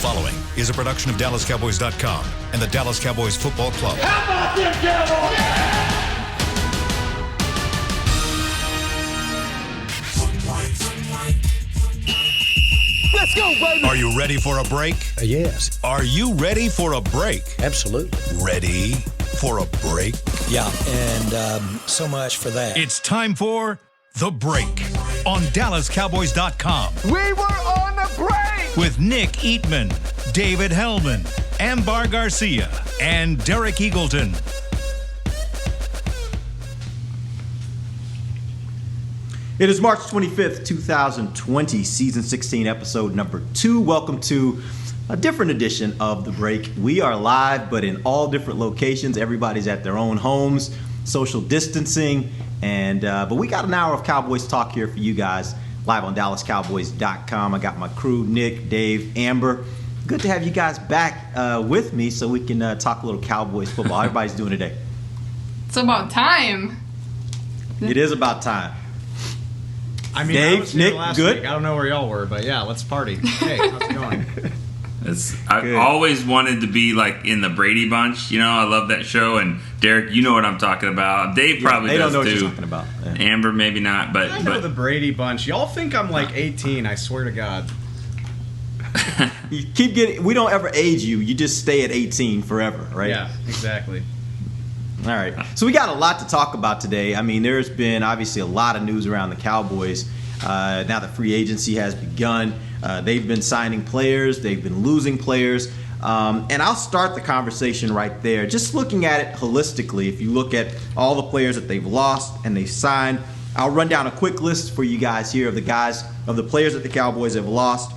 following is a production of DallasCowboys.com and the Dallas Cowboys Football Club. How about them Cowboys? Yeah! Let's go, baby! Are you ready for a break? Yes. Are you ready for a break? Absolutely. Ready for a break? Yeah, and so much for that. It's time for The Break on DallasCowboys.com. We were on the break! With Nick Eatman, David Hellman, Ambar Garcia, and Derek Eagleton. It is March 25th, 2020, Season 16, Episode number 2. Welcome to a different edition of The Break. We are live, but in all different locations. Everybody's at their own homes, social distancing, and but we got an hour of Cowboys talk here for you guys, live on DallasCowboys.com. I got my crew, Nick, Dave, Amber. Good to have you guys back with me so we can talk a little Cowboys football. How everybody's doing today? It's about time. It is about time. I mean, Dave, I was here Nick, last good? week. I don't know where y'all were, but yeah, let's party. Hey, how's it going? I've always wanted to be like in the Brady Bunch. You know, I love that show. And Derek, you know what I'm talking about. Dave probably they does don't know too. what you're talking about. Yeah. Amber, maybe not, but I know the Brady Bunch. Y'all think I'm like 18, I swear to God. You keep getting. We don't ever age you. You just stay at 18 forever, right? Yeah, exactly. All right. So we got a lot to talk about today. I mean, there's been obviously a lot of news around the Cowboys. Now that free agency has begun. They've been signing players. They've been losing players. And I'll start the conversation right there. Just looking at it holistically, if you look at all the players that they've lost and they've signed, I'll run down a quick list for you guys here of the players that the Cowboys have lost.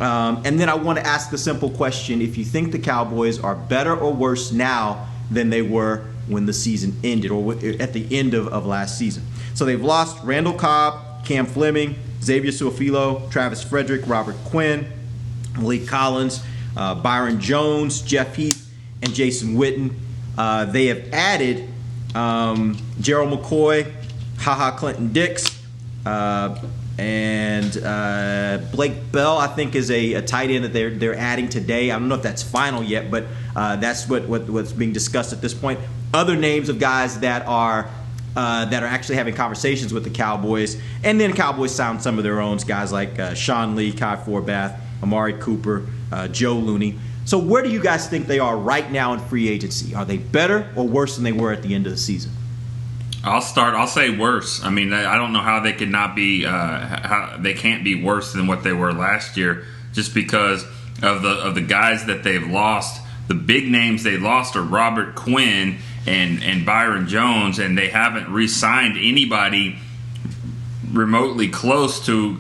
And then I want to ask the simple question, if you think the Cowboys are better or worse now than they were when the season ended or at the end of last season. So they've lost Randall Cobb, Cam Fleming, Xavier Su'a-Filo, Travis Frederick, Robert Quinn, Malik Collins, Byron Jones, Jeff Heath, and Jason Witten. They have added Gerald McCoy, Clinton Dix, and Blake Bell, I think, is a tight end that they're adding today. I don't know if that's final yet, but that's what's being discussed at this point. Other names of guys that are actually having conversations with the Cowboys, and then Cowboys signed some of their own guys like Sean Lee, Kai Forbath, Amari Cooper, Joe Looney. So where do you guys think they are right now in free agency? Are they better or worse than they were at the end of the season? I'll start. I'll say worse. I mean, I don't know how they could not be. How they can't be worse than what they were last year, just because of the guys that they've lost. The big names they lost are Robert Quinn and Byron Jones, and they haven't re-signed anybody remotely close to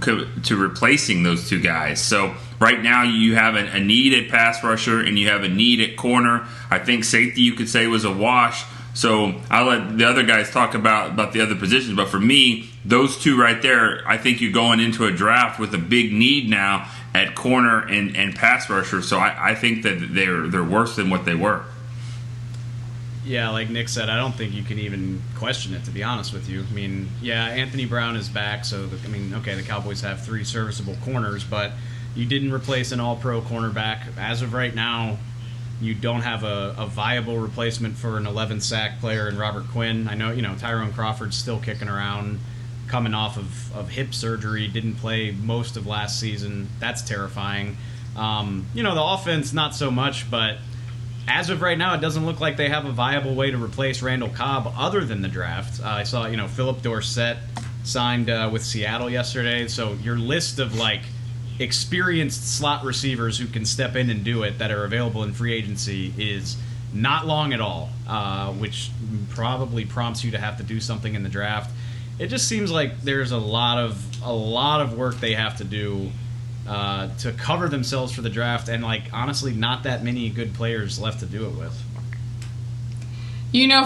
replacing those two guys. So right now you have a need at pass rusher and you have a need at corner. I think safety, you could say, was a wash. So I'll let the other guys talk about the other positions. But for me, those two right there, I think you're going into a draft with a big need now at corner and pass rusher. So I think that they're worse than what they were. Yeah, like Nick said, I don't think you can even question it, to be honest with you. I mean, yeah, Anthony Brown is back, so, the Cowboys have 3 serviceable corners, but you didn't replace an all-pro cornerback. As of right now, you don't have a viable replacement for an 11-sack player in Robert Quinn. I know, Tyrone Crawford's still kicking around, coming off of hip surgery, didn't play most of last season. That's terrifying. The offense, not so much, but as of right now, it doesn't look like they have a viable way to replace Randall Cobb other than the draft. I saw, Philip Dorsett signed with Seattle yesterday. So your list of, experienced slot receivers who can step in and do it that are available in free agency is not long at all, which probably prompts you to have to do something in the draft. It just seems like there's a lot of work they have to do to cover themselves for the draft, and honestly, not that many good players left to do it with.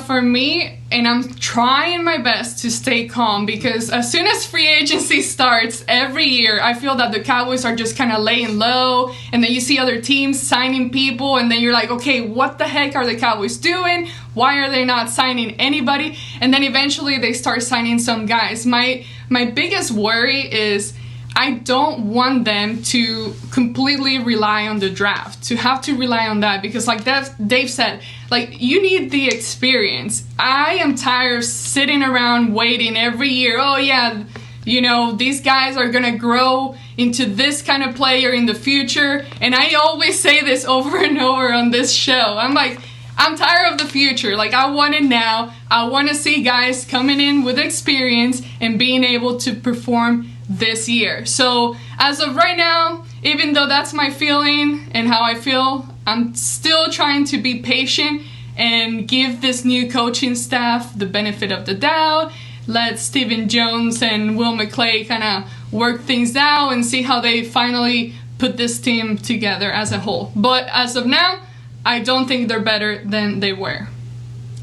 For me, and I'm trying my best to stay calm, because as soon as free agency starts every year, I feel that the Cowboys are just kind of laying low, and then you see other teams signing people, and then you're like, okay, what the heck are the Cowboys doing? Why are they not signing anybody? And then eventually they start signing some guys. My biggest worry is, I don't want them to completely rely on the draft, to have to rely on that, because like Dave said, like, you need the experience. I am tired of sitting around waiting every year. Oh yeah, you know, these guys are gonna grow into this kind of player in the future. And I always say this over and over on this show. I'm like, I'm tired of the future. Like, I want it now. I want to see guys coming in with experience and being able to perform this year. So as of right now, even though that's my feeling and how I feel, I'm still trying to be patient and give this new coaching staff the benefit of the doubt. Let Stephen Jones and Will McClay kind of work things out and see how they finally put this team together as a whole. But as of now, I don't think they're better than they were.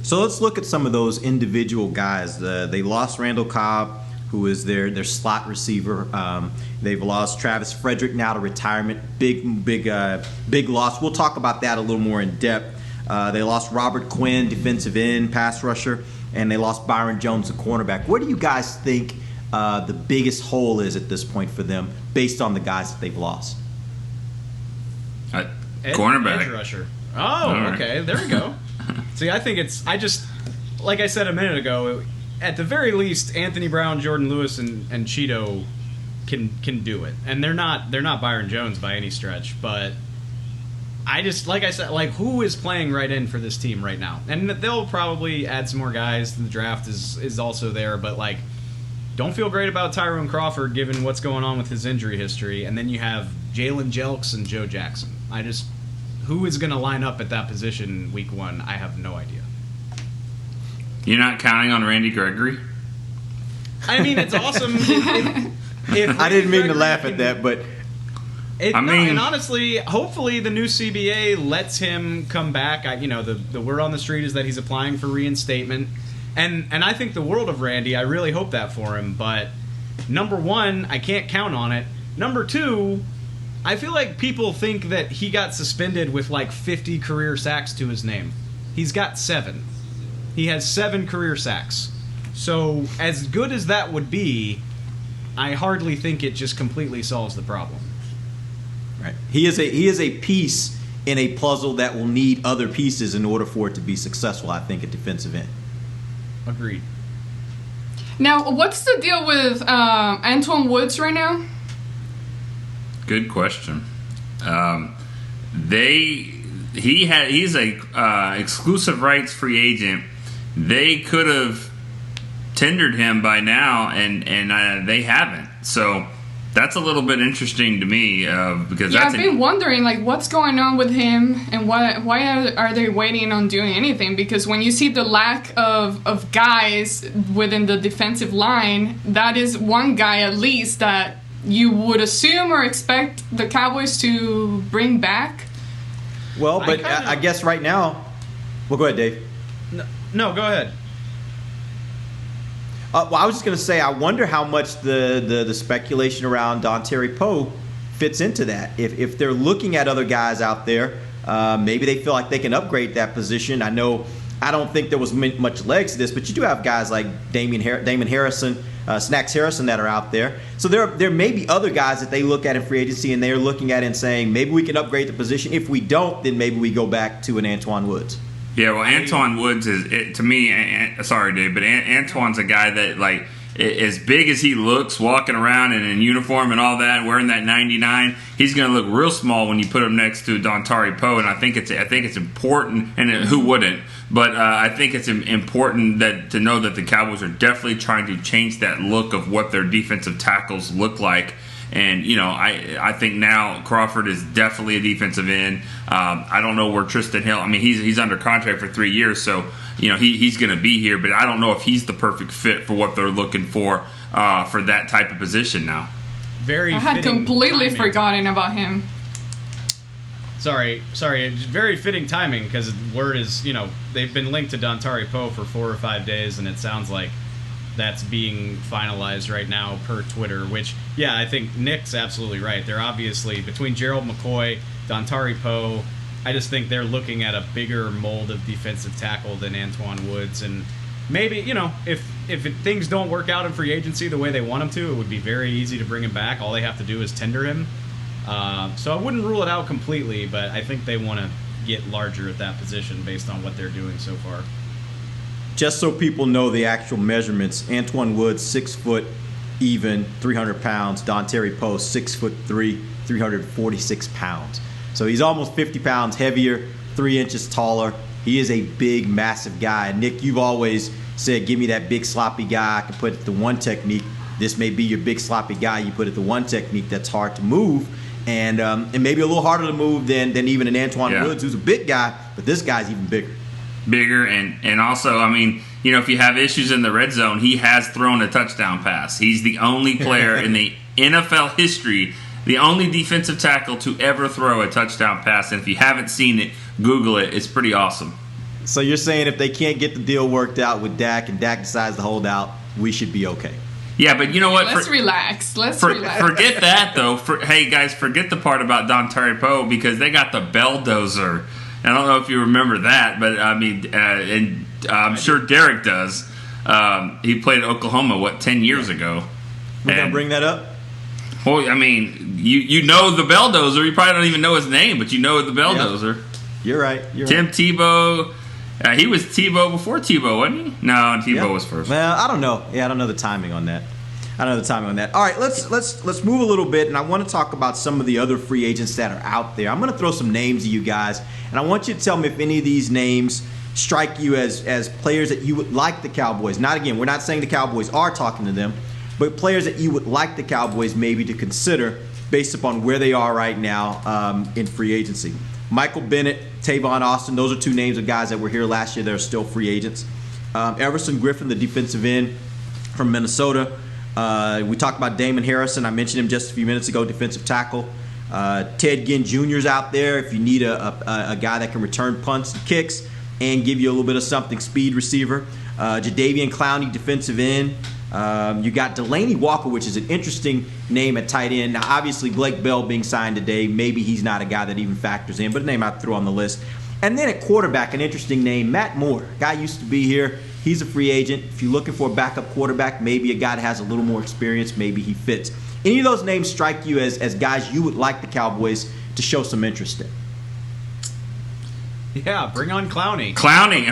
So let's look at some of those individual guys. They lost Randall Cobb, who is their slot receiver. They've lost Travis Frederick now to retirement. Big loss. We'll talk about that a little more in depth. They lost Robert Quinn, defensive end, pass rusher, and they lost Byron Jones, the cornerback. What do you guys think the biggest hole is at this point for them, based on the guys that they've lost? Cornerback. Edge rusher. Oh, right. Okay. There we go. See, I think like I said a minute ago, at the very least, Anthony Brown, Jordan Lewis, and Cheeto can do it. And they're not Byron Jones by any stretch, but I just, like I said, like, who is playing right in for this team right now? And they'll probably add some more guys. The draft is also there, but, like, don't feel great about Tyrone Crawford given what's going on with his injury history. And then you have Jalen Jelks and Joe Jackson. Who is going to line up at that position week one? I have no idea. You're not counting on Randy Gregory? I mean, it's awesome. If I didn't mean to laugh at that, but and honestly, hopefully the new CBA lets him come back. The word on the street is that he's applying for reinstatement, and I think the world of Randy. I really hope that for him. But number one, I can't count on it. Number two, I feel like people think that he got suspended with like 50 career sacks to his name. He's got 7. He has 7 career sacks. So as good as that would be, I hardly think it just completely solves the problem. right, he is a piece in a puzzle that will need other pieces in order for it to be successful, I think, at defensive end. Agreed. Now, what's the deal with Antwaun Woods right now? Good question. He's a exclusive rights free agent. They could have tendered him by now, and they haven't. So that's a little bit interesting to me because I've been wondering like what's going on with him and why are they waiting on doing anything? Because when you see the lack of guys within the defensive line, that is one guy at least that you would assume or expect the Cowboys to bring back. Well, but I guess right now, well, go ahead, Dave. No, go ahead. Well, I was just going to say, I wonder how much the speculation around Dontari Poe fits into that. If they're looking at other guys out there, maybe they feel like they can upgrade that position. I don't think there was much legs to this, but you do have guys like Damon Harrison, Snacks Harrison that are out there. So there may be other guys that they look at in free agency and they're looking at and saying, maybe we can upgrade the position. If we don't, then maybe we go back to an Antwaun Woods. Yeah, well, Antwaun Woods to me, sorry, Dave, but Antwaun's a guy that, like, as big as he looks, walking around and in uniform and all that, wearing that 99, he's going to look real small when you put him next to Dontari Poe, and I think it's important, and who wouldn't? But I think it's important to know that the Cowboys are definitely trying to change that look of what their defensive tackles look like. And, I think now Crawford is definitely a defensive end. I don't know where Tristan Hill, I mean, he's under contract for 3 years, so, he's going to be here. But I don't know if he's the perfect fit for what they're looking for that type of position now. I had completely forgotten about him. Sorry. It's very fitting timing because word is, they've been linked to Dontari Poe for 4 or 5 days, and it sounds like that's being finalized right now per Twitter, which, yeah, I think Nick's absolutely right. They're obviously, between Gerald McCoy, Dontari Poe, I just think they're looking at a bigger mold of defensive tackle than Antwaun Woods. And maybe, if things don't work out in free agency the way they want them to, it would be very easy to bring him back. All they have to do is tender him. So I wouldn't rule it out completely, but I think they want to get larger at that position based on what they're doing so far. Just so people know the actual measurements, Antwaun Woods, 6 foot even, 300 pounds. Don Terry Post, 6'3", 346 pounds. So he's almost 50 pounds heavier, 3 inches taller. He is a big, massive guy. Nick, you've always said, give me that big, sloppy guy. I can put it to one technique. This may be your big, sloppy guy. You put it to one technique that's hard to move. And maybe a little harder to move than even an Antwaun Woods, who's a big guy, but this guy's even bigger. And also, I mean, if you have issues in the red zone, he has thrown a touchdown pass. He's the only player in the NFL history, the only defensive tackle to ever throw a touchdown pass. And if you haven't seen it, Google it. It's pretty awesome. So you're saying if they can't get the deal worked out with Dak and Dak decides to hold out, we should be okay? Yeah, but you know what? Let's relax. Let's relax. Forget that, though. Hey, guys, forget the part about Don Terry Poe because they got the Belldozer. I don't know if you remember that, but I mean, and I'm sure Derek does. He played at Oklahoma, 10 years ago? We're going to bring that up? Well, I mean, you know the Belldozer. You probably don't even know his name, but you know the Belldozer. Yeah. You're right. Tim Tebow. He was Tebow before Tebow, wasn't he? No, Tebow was first. Well, I don't know. Yeah, I don't know the timing on that. All right, let's move a little bit, and I want to talk about some of the other free agents that are out there. I'm going to throw some names to you guys, and I want you to tell me if any of these names strike you as players that you would like the Cowboys. We're not saying the Cowboys are talking to them, but players that you would like the Cowboys maybe to consider based upon where they are right now in free agency. Michael Bennett, Tavon Austin, those are 2 names of guys that were here last year that are still free agents. Everson Griffin, the defensive end from Minnesota. We talked about Damon Harrison. I mentioned him just a few minutes ago, defensive tackle. Ted Ginn Jr. is out there if you need a guy that can return punts and kicks and give you a little bit of something, speed receiver. Jadeveon Clowney, defensive end. You got Delaney Walker, which is an interesting name at tight end. Now, obviously, Blake Bell being signed today, maybe he's not a guy that even factors in, but a name I threw on the list. And then at quarterback, an interesting name, Matt Moore. Guy used to be here. He's a free agent. If you're looking for a backup quarterback, maybe a guy that has a little more experience, maybe he fits. Any of those names strike you as guys you would like the Cowboys to show some interest in? Yeah, bring on Clowney. I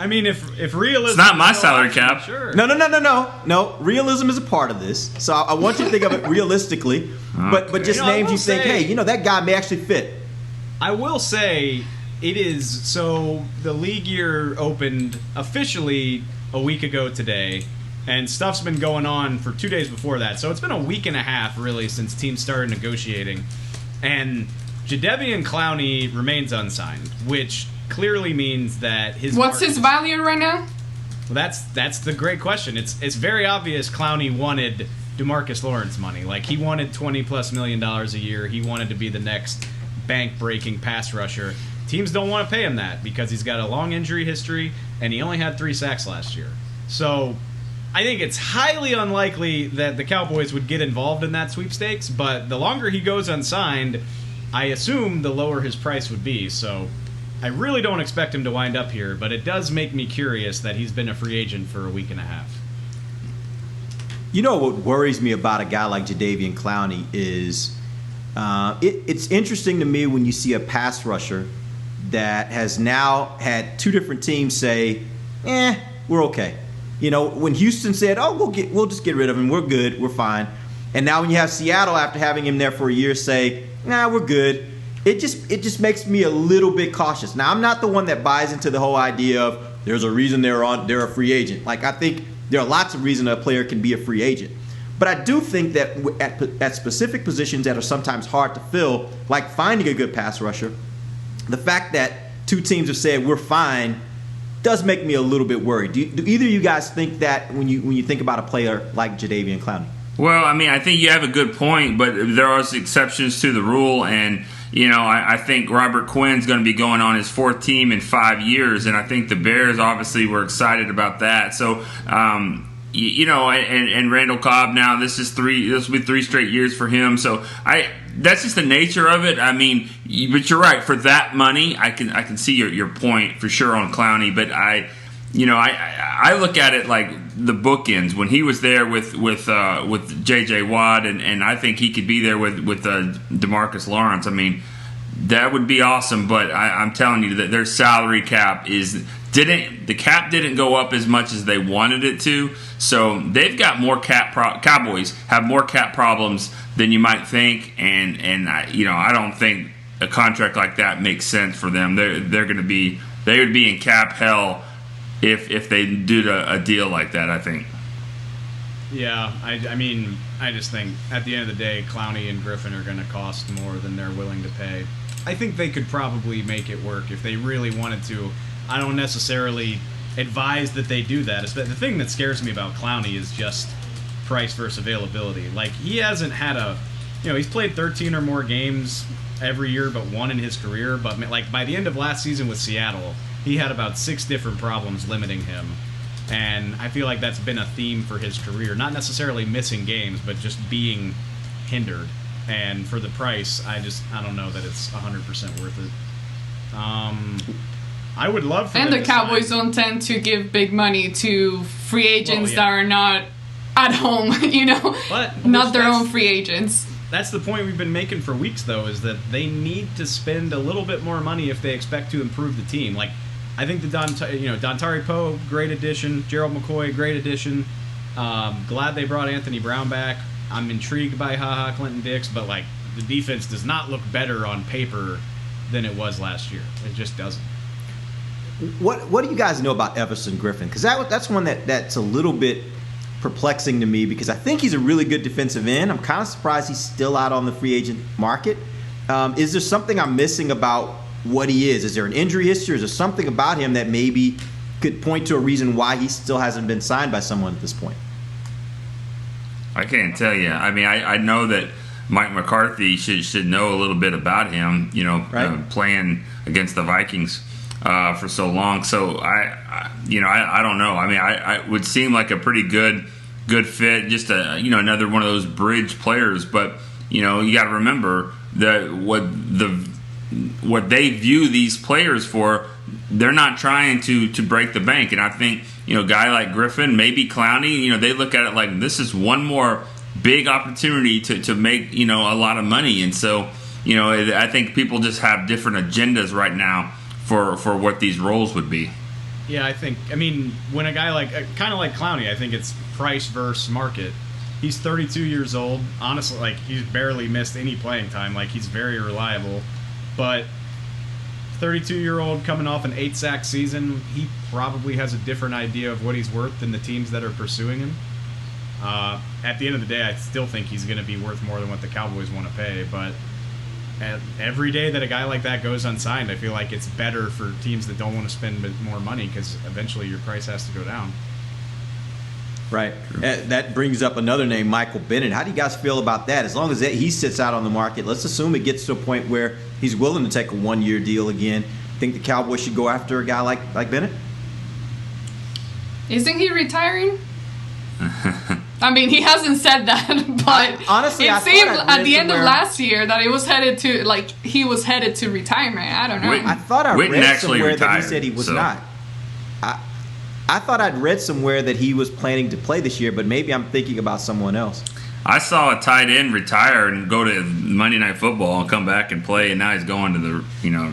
mean, if realism, it's not my salary cap. Sure. No. Realism is a part of this. So I want you to think of it realistically, but just names you think, hey, that guy may actually fit. I will say it is. So the league year opened officially a week ago today, and stuff's been going on for 2 days before that. So it's been a week and a half really since teams started negotiating, and Jadeveon Clowney remains unsigned, which clearly means that What's his value right now? Well, that's the great question. It's very obvious Clowney wanted DeMarcus Lawrence money. Like, he wanted $20+ million a year. He wanted to be the next bank-breaking pass rusher. Teams don't want to pay him that because he's got a long injury history, and he only had 3 sacks last year. So I think it's highly unlikely that the Cowboys would get involved in that sweepstakes, but the longer he goes unsigned, I assume the lower his price would be. So I really don't expect him to wind up here, but it does make me curious that he's been a free agent for a week and a half. You know what worries me about a guy like Jadeveon Clowney is it's interesting to me when you see a pass rusher that has now had 2 different teams say, we're okay. When Houston said, we'll just get rid of him, we're good, we're fine. And now when you have Seattle, after having him there for a year, say, we're good. It just makes me a little bit cautious. Now, I'm not the one that buys into the whole idea of there's a reason they're a free agent. Like, I think there are lots of reasons a player can be a free agent. But I do think that at specific positions that are sometimes hard to fill, like finding a good pass rusher, the fact that 2 teams have said we're fine does make me a little bit worried. Do either of you guys think that when you think about a player like Jadeveon Clowney? Well, I mean, I think you have a good point, but there are exceptions to the rule, and I think Robert Quinn's going to be going on his 4th team in 5 years, and I think the Bears obviously were excited about that. So, and Randall Cobb now, this will be 3 straight years for him. So that's just the nature of it. I mean, but you're right. For that money, I can see your point for sure on Clowney, but I look at it like the bookends. When he was there with J.J. Watt, and I think he could be there with DeMarcus Lawrence. I mean, that would be awesome. But I'm telling you that their salary cap the cap didn't go up as much as they wanted it to. So they've got more Cowboys have more cap problems than you might think, and I don't think a contract like that makes sense for them. They would be in cap hell if they did a deal like that, I think. Yeah, I mean, I just think at the end of the day, Clowney and Griffin are going to cost more than they're willing to pay. I think they could probably make it work if they really wanted to. I don't necessarily advise that they do that. The thing that scares me about Clowney is just price versus availability. Like, he hasn't had he's played 13 or more games every year but one in his career. But, like, by the end of last season with Seattle, he had about 6 different problems limiting him. And I feel like that's been a theme for his career. Not necessarily missing games, but just being hindered. And for the price, I don't know that it's 100% worth it. I would love for and them the to Cowboys sign. don't tend to give big money to free agents yeah. that are not at home, But not their that's- own free agents. That's the point we've been making for weeks, though, is that they need to spend a little bit more money if they expect to improve the team. Like, I think the Dontari Poe, great addition. Gerald McCoy, great addition. Glad they brought Anthony Brown back. I'm intrigued by Clinton Dix, but like the defense does not look better on paper than it was last year. It just doesn't. What do you guys know about Everson Griffin? Because that's one that's a little bit perplexing to me, because I think he's a really good defensive end. I'm kind of surprised he's still out on the free agent market. Is there something I'm missing about what he is? Is there an injury history? Is there something about him that maybe could point to a reason why he still hasn't been signed by someone at this point? I can't tell you. I mean, I know that Mike McCarthy should know a little bit about him, Right. Playing against the Vikings for so long. So I don't know. I mean, I would seem like a pretty good fit, just another one of those bridge players. But you got to remember that what they view these players for, they're not trying to break the bank. And I think a guy like Griffin, maybe Clowney, they look at it like this is one more big opportunity to make a lot of money. And so I think people just have different agendas right now for what these roles would be. Yeah, I mean, when a guy kind of like Clowney, I think it's price versus market. He's 32 years old. Honestly, like, he's barely missed any playing time. Like, he's very reliable. But 32-year-old coming off an 8-sack season, he probably has a different idea of what he's worth than the teams that are pursuing him. At the end of the day, I still think he's going to be worth more than what the Cowboys want to pay. But every day that a guy like that goes unsigned, I feel like it's better for teams that don't want to spend more money, because eventually your price has to go down. Right. That brings up another name, Michael Bennett. How do you guys feel about that? As long as he sits out on the market, let's assume it gets to a point where he's willing to take a one-year deal again. Think the Cowboys should go after a guy like Bennett? Isn't he retiring? I mean, he hasn't said that, but honestly, it I seemed thought I'd at the read end of somewhere- last year that it was he was headed to retirement. I don't know. Wait, I thought I Witten read actually somewhere that he retired, said he was so- not. I thought I'd read somewhere that he was planning to play this year, but maybe I'm thinking about someone else. I saw a tight end retire and go to Monday Night Football and come back and play, and now he's going to the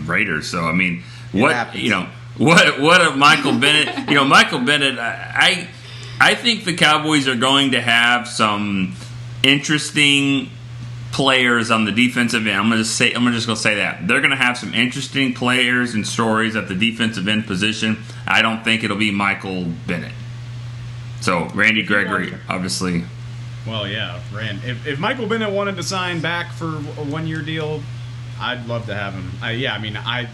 Raiders. So I mean, what a Michael Bennett? Michael Bennett. I think the Cowboys are going to have some interesting players on the defensive end. I'm just going to say that they're going to have some interesting players and stories at the defensive end position. I don't think it'll be Michael Bennett. So Randy Gregory, obviously. Well, yeah, Rand. If Michael Bennett wanted to sign back for a one-year deal, I'd love to have him.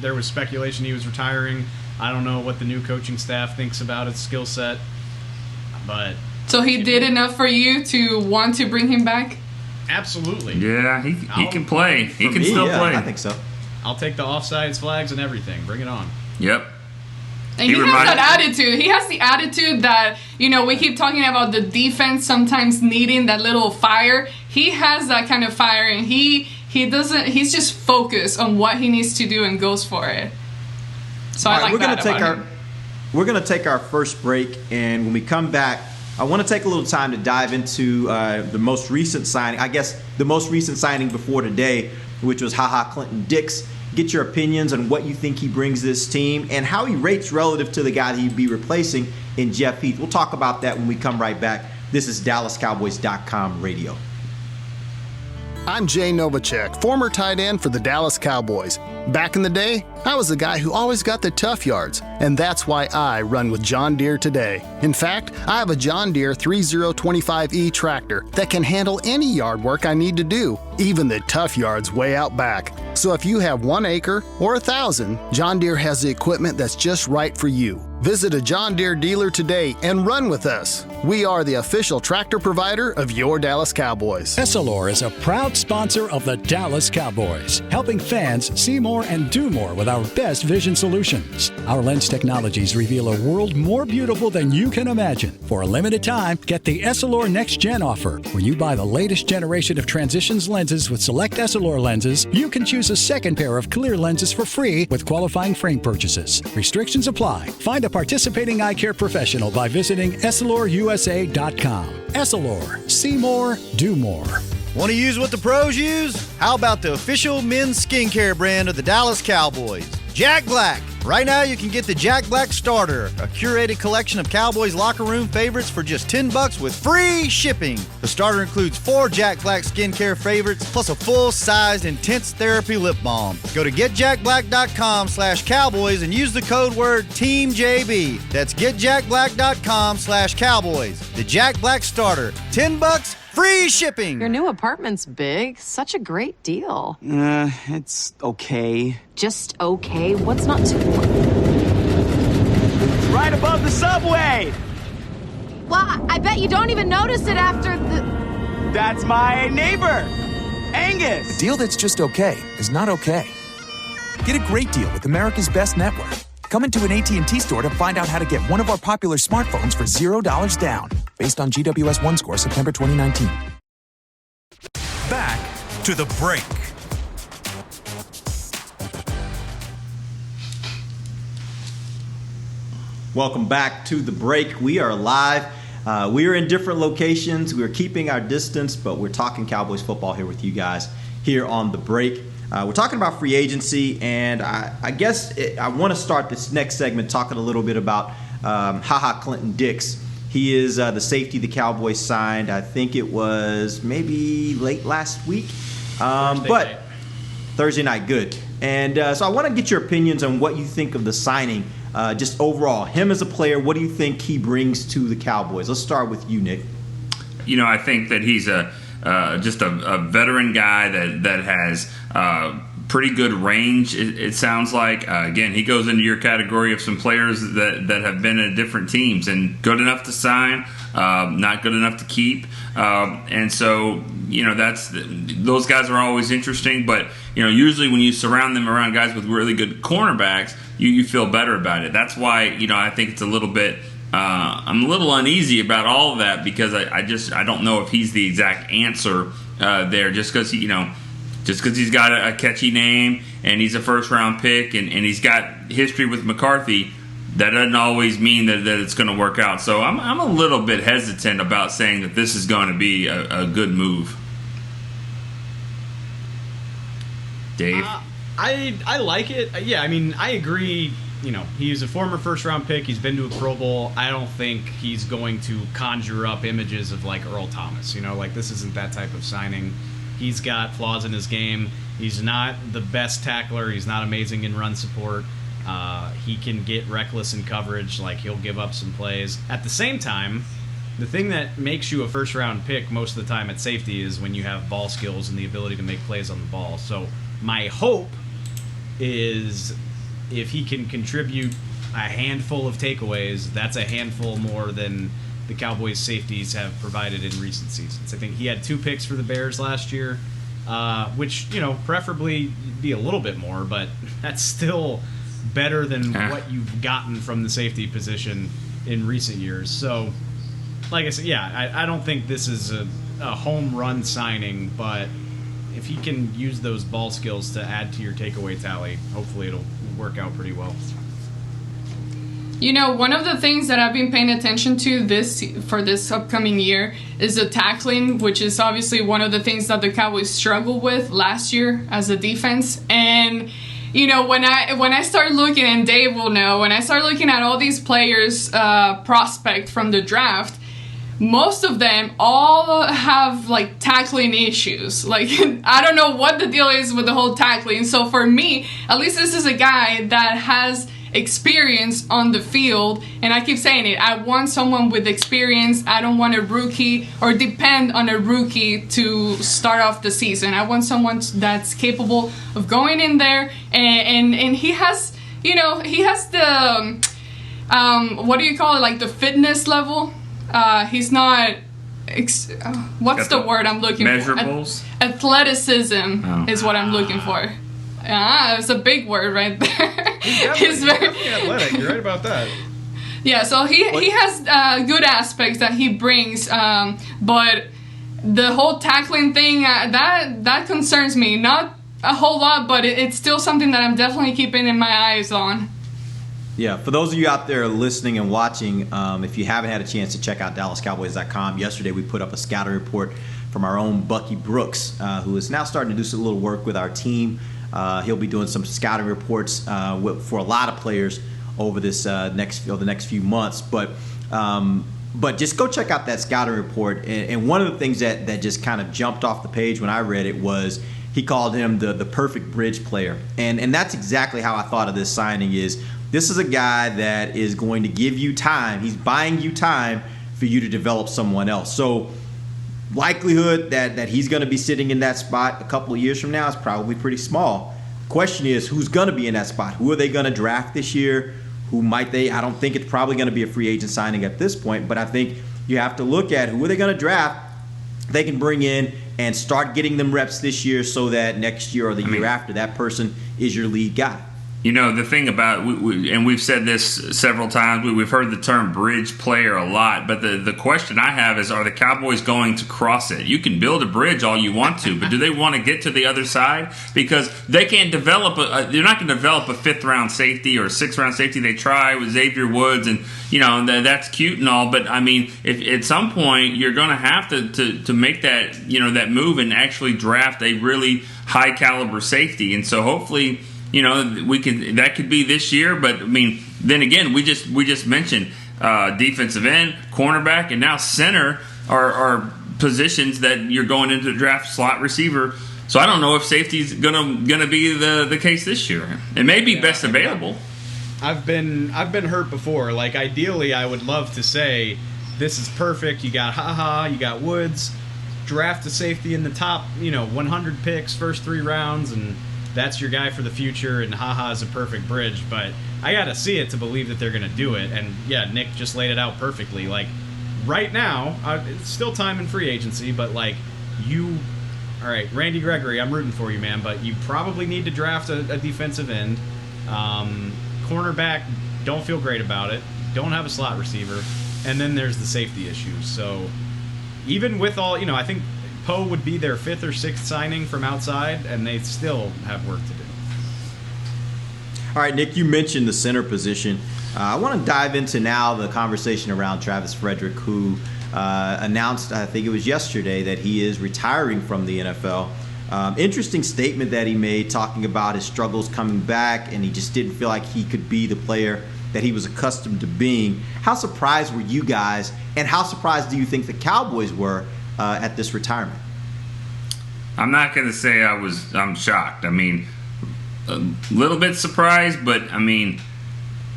There was speculation he was retiring. I don't know what the new coaching staff thinks about his skill set, but So he did enough for you to want to bring him back? absolutely. Yeah, he can play. He can Me, still yeah, play. I think so. I'll take the offsides flags and everything. Bring it on. Yep. And he has that attitude. He has the attitude that, we keep talking about the defense sometimes needing that little fire. He has that kind of fire, and he's just focused on what he needs to do and goes for it. So I like We're that gonna take about him. we're going to take our first break, and when we come back, I want to take a little time to dive into the most recent signing. I guess the most recent signing before today, which was Clinton Dix. Get your opinions on what you think he brings this team and how he rates relative to the guy that he'd be replacing in Jeff Heath. We'll talk about that when we come right back. This is DallasCowboys.com radio. I'm Jay Novacek, former tight end for the Dallas Cowboys. Back in the day, I was the guy who always got the tough yards, and that's why I run with John Deere today. In fact, I have a John Deere 3025E tractor that can handle any yard work I need to do, even the tough yards way out back. So if you have 1 acre or 1,000, John Deere has the equipment that's just right for you. Visit a John Deere dealer today and run with us. We are the official tractor provider of your Dallas Cowboys. Essilor is a proud sponsor of the Dallas Cowboys, helping fans see more and do more with our best vision solutions. Our lens technologies reveal a world more beautiful than you can imagine. For a limited time, get the Essilor Next Gen offer. When you buy the latest generation of Transitions lenses with select Essilor lenses, you can choose a second pair of clear lenses for free with qualifying frame purchases. Restrictions apply. Find a participating eye care professional by visiting EssilorUSA.com. Essilor. See more, do more. Want to use what the pros use? How about the official men's skincare brand of the Dallas Cowboys, Jack Black? Right now you can get the Jack Black Starter, a curated collection of Cowboys locker room favorites for just $10 with free shipping. The starter includes 4 Jack Black skincare favorites plus a full-sized intense therapy lip balm. Go to getjackblack.com/Cowboys and use the code word TEAMJB. That's getjackblack.com/Cowboys. The Jack Black Starter, $10, free shipping. Your new apartment's big. Such a great deal. It's okay. Just okay? What's not to... Right above the subway! Well, I bet you don't even notice it after the... That's my neighbor, Angus! A deal that's just okay is not okay. Get a great deal with America's Best Network. Come into an AT&T store to find out how to get one of our popular smartphones for $0 down, based on GWS One score September 2019. Back to the break. Welcome back to the break. We are live. We are in different locations. We're keeping our distance, but we're talking Cowboys football here with you guys here on the break. We're talking about free agency, and I guess I want to start this next segment talking a little bit about Clinton Dix. He is the safety the Cowboys signed. I think it was maybe late last week. Thursday night, good. And so I want to get your opinions on what you think of the signing, just overall. Him as a player, what do you think he brings to the Cowboys? Let's start with you, Nick. You know, I think that he's just a veteran guy that has pretty good range, it sounds like. Again, he goes into your category of some players that have been at different teams and good enough to sign, not good enough to keep. And so, you know, those guys are always interesting. But, you know, usually when you surround them around guys with really good cornerbacks, you feel better about it. That's why, you know, I think it's a little bit I'm a little uneasy about all of that because I don't know if he's the exact answer there just because he's got a catchy name and he's a first-round pick and he's got history with McCarthy. That doesn't always mean that it's going to work out. So I'm a little bit hesitant about saying that this is going to be a good move. Dave? I like it. Yeah, I mean, I agree. You know, he's a former first-round pick. He's been to a Pro Bowl. I don't think he's going to conjure up images of, like, Earl Thomas. You know, like, this isn't that type of signing. He's got flaws in his game. He's not the best tackler. He's not amazing in run support. He can get reckless in coverage. Like, he'll give up some plays. At the same time, the thing that makes you a first-round pick most of the time at safety is when you have ball skills and the ability to make plays on the ball. So my hope is if he can contribute a handful of takeaways, that's a handful more than the Cowboys safeties have provided in recent seasons. I think he had 2 picks for the Bears last year, which, you know, preferably be a little bit more, but that's still better than what you've gotten from the safety position in recent years. So, like I said, yeah, I don't think this is a home run signing, but if he can use those ball skills to add to your takeaway tally, hopefully it'll work out pretty well. One of the things that I've been paying attention to for this upcoming year is the tackling, which is obviously one of the things that the Cowboys struggled with last year as a defense. And when I start looking, and Dave will know, when I start looking at all these players prospect from the draft, most of them all have like tackling issues. Like, I don't know what the deal is with the whole tackling. So for me, at least this is a guy that has experience on the field, and I keep saying it, I want someone with experience. I don't want a rookie or depend on a rookie to start off the season. I want someone that's capable of going in there and he has he has the what do you call it, like the fitness level. He's not what's the word I'm looking measurables? For? Athleticism is what I'm looking for. It's a big word right there. He's very athletic. You're right about that. Yeah, so he has good aspects that he brings, but the whole tackling thing, that concerns me. Not a whole lot, but it's still something that I'm definitely keeping in my eyes on. Yeah, for those of you out there listening and watching, if you haven't had a chance to check out DallasCowboys.com, yesterday we put up a scouting report from our own Bucky Brooks, who is now starting to do some little work with our team. He'll be doing some scouting reports for a lot of players over this the next few months. But just go check out that scouting report. And one of the things that just kind of jumped off the page when I read it was he called him the perfect bridge player. And that's exactly how I thought of this signing. This is a guy that is going to give you time. He's buying you time for you to develop someone else. So likelihood that he's going to be sitting in that spot a couple of years from now is probably pretty small. Question is, who's going to be in that spot? Who are they going to draft this year? Who might they? I don't think it's probably going to be a free agent signing at this point, but I think you have to look at who are they going to draft they can bring in and start getting them reps this year so that next year or the year after, that person is your lead guy. The thing about, and we've said this several times, we've heard the term bridge player a lot, but the question I have is, are the Cowboys going to cross it? You can build a bridge all you want to, but do they want to get to the other side? Because they can't develop, they're not going to develop a 5th-round safety or a 6th-round safety. They try with Xavier Woods, and, that's cute and all, but, if at some point you're going to have to make that, that move and actually draft a really high-caliber safety. And so hopefully, that could be this year, but then again, we just mentioned defensive end, cornerback, and now center are positions that you're going into the draft, slot receiver. So I don't know if safety's gonna be the case this year. It may be best available. I've been hurt before. Like, ideally, I would love to say this is perfect. You got you got Woods, draft a safety in the top 100 picks, first 3 rounds, and that's your guy for the future, and is a perfect bridge. But I got to see it to believe that they're going to do it. And, yeah, Nick just laid it out perfectly. Like, right now, it's still time in free agency, but, all right, Randy Gregory, I'm rooting for you, man, but you probably need to draft a defensive end. Cornerback, don't feel great about it. Don't have a slot receiver. And then there's the safety issues. So even with all, I think Poe would be their 5th or 6th signing from outside, and they still have work to do. All right, Nick, you mentioned the center position. I want to dive into now the conversation around Travis Frederick, who announced, I think it was yesterday, that he is retiring from the NFL. Interesting statement that he made, talking about his struggles coming back, and he just didn't feel like he could be the player that he was accustomed to being. How surprised were you guys, and how surprised do you think the Cowboys were at this retirement? I'm not going to say I'm shocked. A little bit surprised, but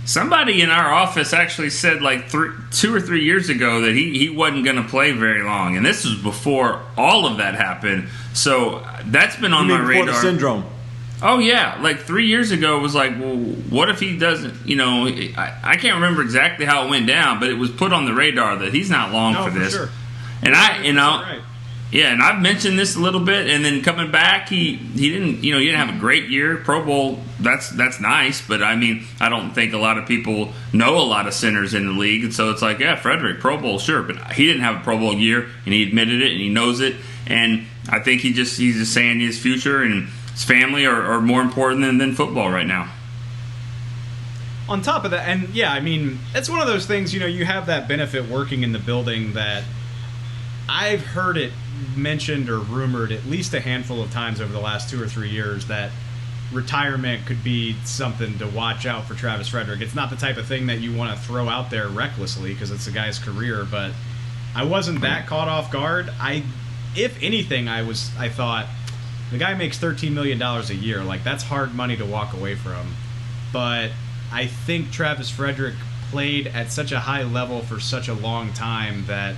somebody in our office actually said 2 or 3 years ago that he wasn't going to play very long, and this was before all of that happened. So that's been on my radar. Before the syndrome. Oh yeah, 3 years ago it was well, what if he doesn't? I can't remember exactly how it went down, but it was put on the radar that he's not long for this. Sure. And right. Yeah, and I've mentioned this a little bit, and then coming back, he didn't have a great year. Pro Bowl, that's nice, but I don't think a lot of people know a lot of centers in the league, and so it's Frederick, Pro Bowl, sure, but he didn't have a Pro Bowl year, and he admitted it, and he knows it, and I think he's just saying his future and his family are more important than football right now. on top of that, and yeah, I mean, it's one of those things, you have that benefit working in the building that I've heard it mentioned or rumored at least a handful of times over the last 2 or 3 years that retirement could be something to watch out for Travis Frederick. It's not the type of thing that you want to throw out there recklessly because it's a guy's career, but I wasn't that caught off guard. If anything, I thought the guy makes $13 million a year. Like, that's hard money to walk away from. But I think Travis Frederick played at such a high level for such a long time that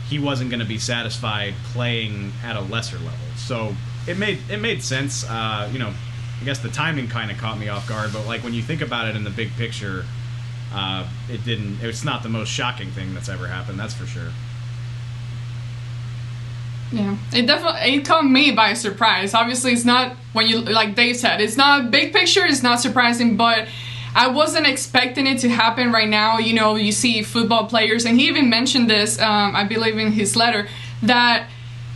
he wasn't going to be satisfied playing at a lesser level. So it made sense. I guess the timing kind of caught me off guard, but like when you think about it in the big picture, it's not the most shocking thing that's ever happened, that's for sure. Yeah, it caught me by surprise. Obviously, it's not, when you, like Dave said, it's not big picture, it's not surprising, but I wasn't expecting it to happen right now. You see football players, and he even mentioned this, I believe in his letter, that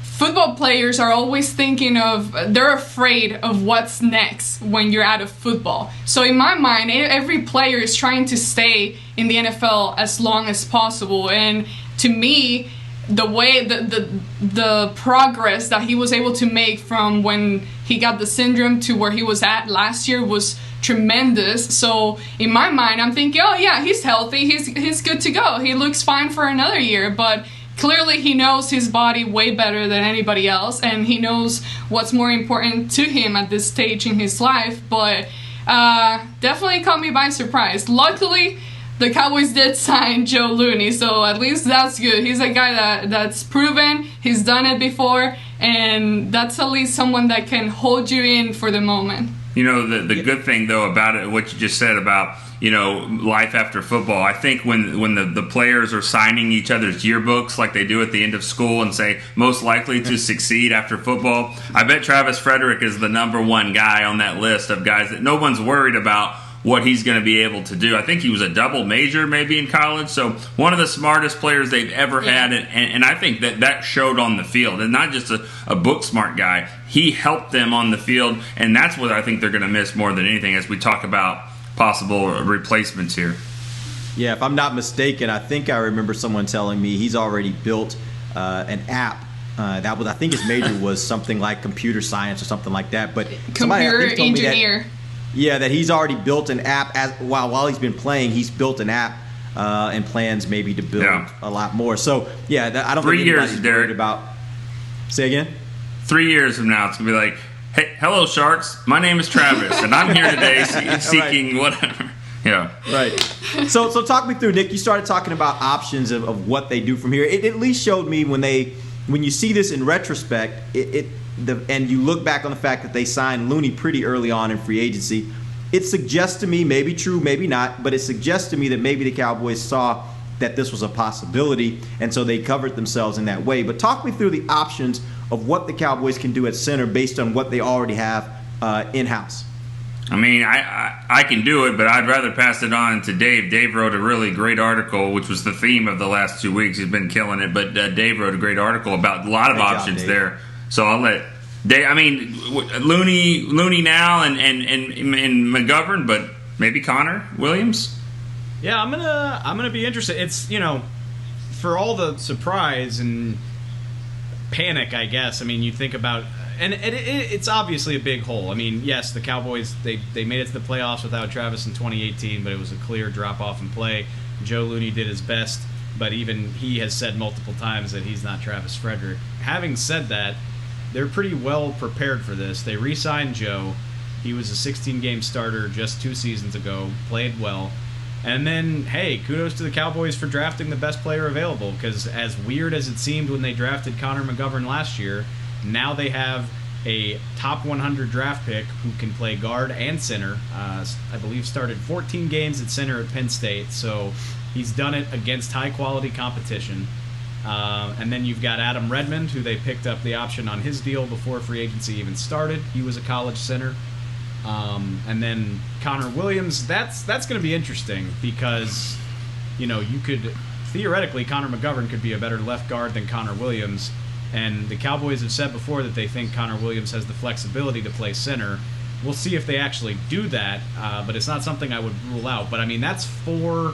football players are always thinking they're afraid of what's next when you're out of football. So in my mind, every player is trying to stay in the NFL as long as possible. And to me, the way the progress that he was able to make from when he got the syndrome to where he was at last year was tremendous. So in my mind, I'm thinking, oh yeah, he's healthy, he's good to go, he looks fine for another year. But clearly he knows his body way better than anybody else, and he knows what's more important to him at this stage in his life. But definitely caught me by surprise. Luckily, the Cowboys did sign Joe Looney, so at least that's good. He's a guy that's proven, he's done it before, and that's at least someone that can hold you in for the moment. The good thing, though, about it, what you just said about, life after football, I think when the players are signing each other's yearbooks like they do at the end of school and say, most likely to succeed after football, I bet Travis Frederick is the number one guy on that list of guys that no one's worried about what he's going to be able to do. I think he was a double major maybe in college, so one of the smartest players they've ever had, and I think that showed on the field, and not just a book smart guy. He helped them on the field, and that's what I think they're going to miss more than anything as we talk about possible replacements here. Yeah, if I'm not mistaken, I think I remember someone telling me he's already built an app. I think his major was something like computer science or something like that. But computer engineer. That he's already built an app while he's been playing. He's built an app and plans maybe to build a lot more. So I don't think anybody's worried about. Say again. 3 years from now, it's gonna be like, hey, hello Sharks. My name is Travis, and I'm here today seeking whatever. Yeah. Right. So talk me through, Nick. You started talking about options of what they do from here. It at least showed me when you see this in retrospect, and you look back on the fact that they signed Looney pretty early on in free agency, it suggests to me, maybe true, maybe not, but it suggests to me that maybe the Cowboys saw that this was a possibility, and so they covered themselves in that way. But talk me through the options of what the Cowboys can do at center based on what they already have in-house. I mean, I can do it, but I'd rather pass it on to Dave. Dave wrote a really great article, which was the theme of the last 2 weeks. He's been killing it, but Dave wrote a great article about a lot of options there. So I'll let Dave. I mean, Looney now and McGovern, but maybe Connor Williams. Yeah, I'm gonna be interested. It's for all the surprise and panic, I guess. I mean, you think about. And it's obviously a big hole. I mean, yes, the Cowboys, they made it to the playoffs without Travis in 2018, but it was a clear drop-off in play. Joe Looney did his best, but even he has said multiple times that he's not Travis Frederick. Having said that, they're pretty well prepared for this. They re-signed Joe. He was a 16-game starter just 2 seasons ago, played well. And then, hey, kudos to the Cowboys for drafting the best player available, because as weird as it seemed when they drafted Connor McGovern last year, now they have a top 100 draft pick who can play guard and center. I believe started 14 games at center at Penn State, so he's done it against high-quality competition. And then you've got Adam Redmond, who they picked up the option on his deal before free agency even started. He was a college center. And then Connor Williams, that's going to be interesting because, you could theoretically Connor McGovern could be a better left guard than Connor Williams. And the Cowboys have said before that they think Connor Williams has the flexibility to play center. We'll see if they actually do that, but it's not something I would rule out. But, I mean, that's 4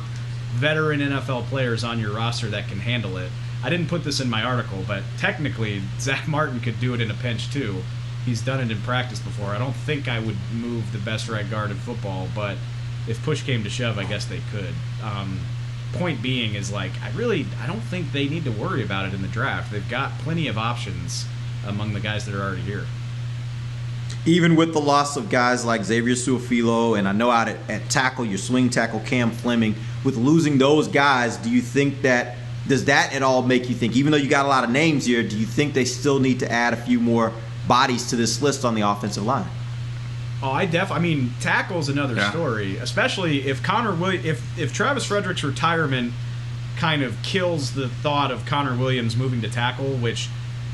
veteran NFL players on your roster that can handle it. I didn't put this in my article, but technically Zach Martin could do it in a pinch too. He's done it in practice before. I don't think I would move the best right guard in football, but if push came to shove, I guess they could. Point being is, like, I don't think they need to worry about it in the draft. They've got plenty of options among the guys that are already here. Even with the loss of guys like Xavier Su'a-Filo, and I know out at tackle, your swing tackle Cam Fleming, with losing those guys, do you think does that at all make you think, even though you got a lot of names here, do you think they still need to add a few more bodies to this list on the offensive line? Oh, I mean, tackle's another story, especially if if Travis Frederick's retirement kind of kills the thought of Connor Williams moving to tackle, which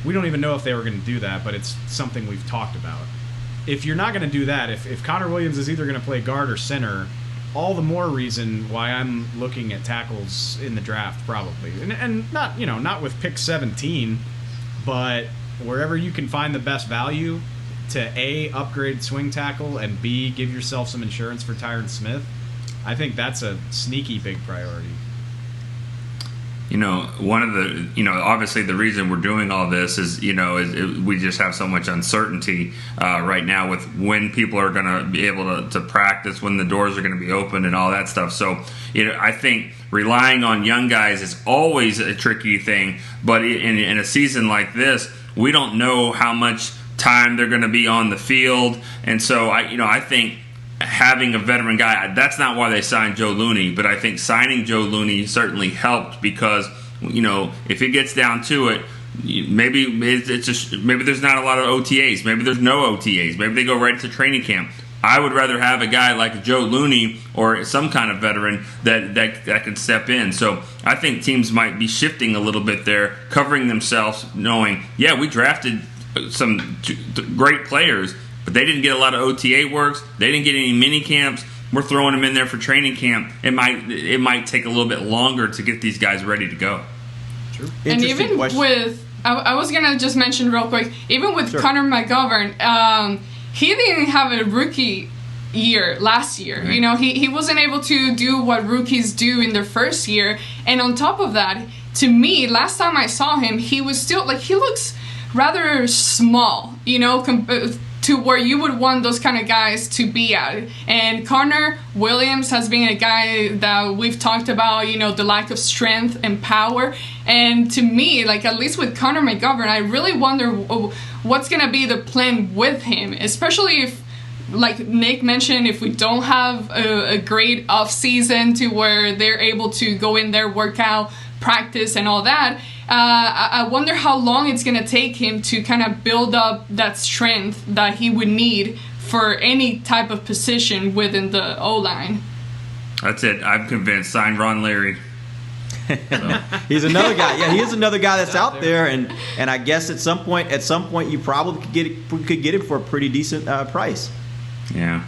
we don't even know if they were going to do that, but it's something we've talked about. If you're not going to do that, if Connor Williams is either going to play guard or center, all the more reason why I'm looking at tackles in the draft probably. And not with pick 17, but wherever you can find the best value to A, upgrade swing tackle, and B, give yourself some insurance for Tyron Smith, I think that's a sneaky big priority. One of the, obviously the reason we're doing all this is, we just have so much uncertainty right now with when people are going to be able to practice, when the doors are going to be open and all that stuff. So, I think relying on young guys is always a tricky thing. But in a season like this, we don't know how much time they're going to be on the field. And so, I think having a veteran guy, that's not why they signed Joe Looney, but I think signing Joe Looney certainly helped because, if it gets down to it, maybe there's not a lot of OTAs, maybe there's no OTAs, maybe they go right to training camp. I would rather have a guy like Joe Looney or some kind of veteran that can step in. So I think teams might be shifting a little bit there, covering themselves, knowing, we drafted some great players, but they didn't get a lot of OTA works. They didn't get any mini camps. We're throwing them in there for training camp. It might take a little bit longer to get these guys ready to go. True. And even with, I was gonna just mention real quick, even with Connor McGovern, he didn't have a rookie year last year. Right. He wasn't able to do what rookies do in their first year. And on top of that, to me, last time I saw him, he was still he looks rather small, to where you would want those kind of guys to be at. And Connor Williams has been a guy that we've talked about, the lack of strength and power. And to me, at least with Connor McGovern, I really wonder what's going to be the plan with him, especially if, like Nick mentioned, if we don't have a great off season to where they're able to go in there, work out, practice and all that. I wonder how long it's going to take him to kind of build up that strength that he would need for any type of position within the O-line. That's it. I'm convinced. Sign Ron Leary. So. He's another guy. Yeah, he is another guy that's out there, and I guess at some point you probably could get him for a pretty decent price. Yeah,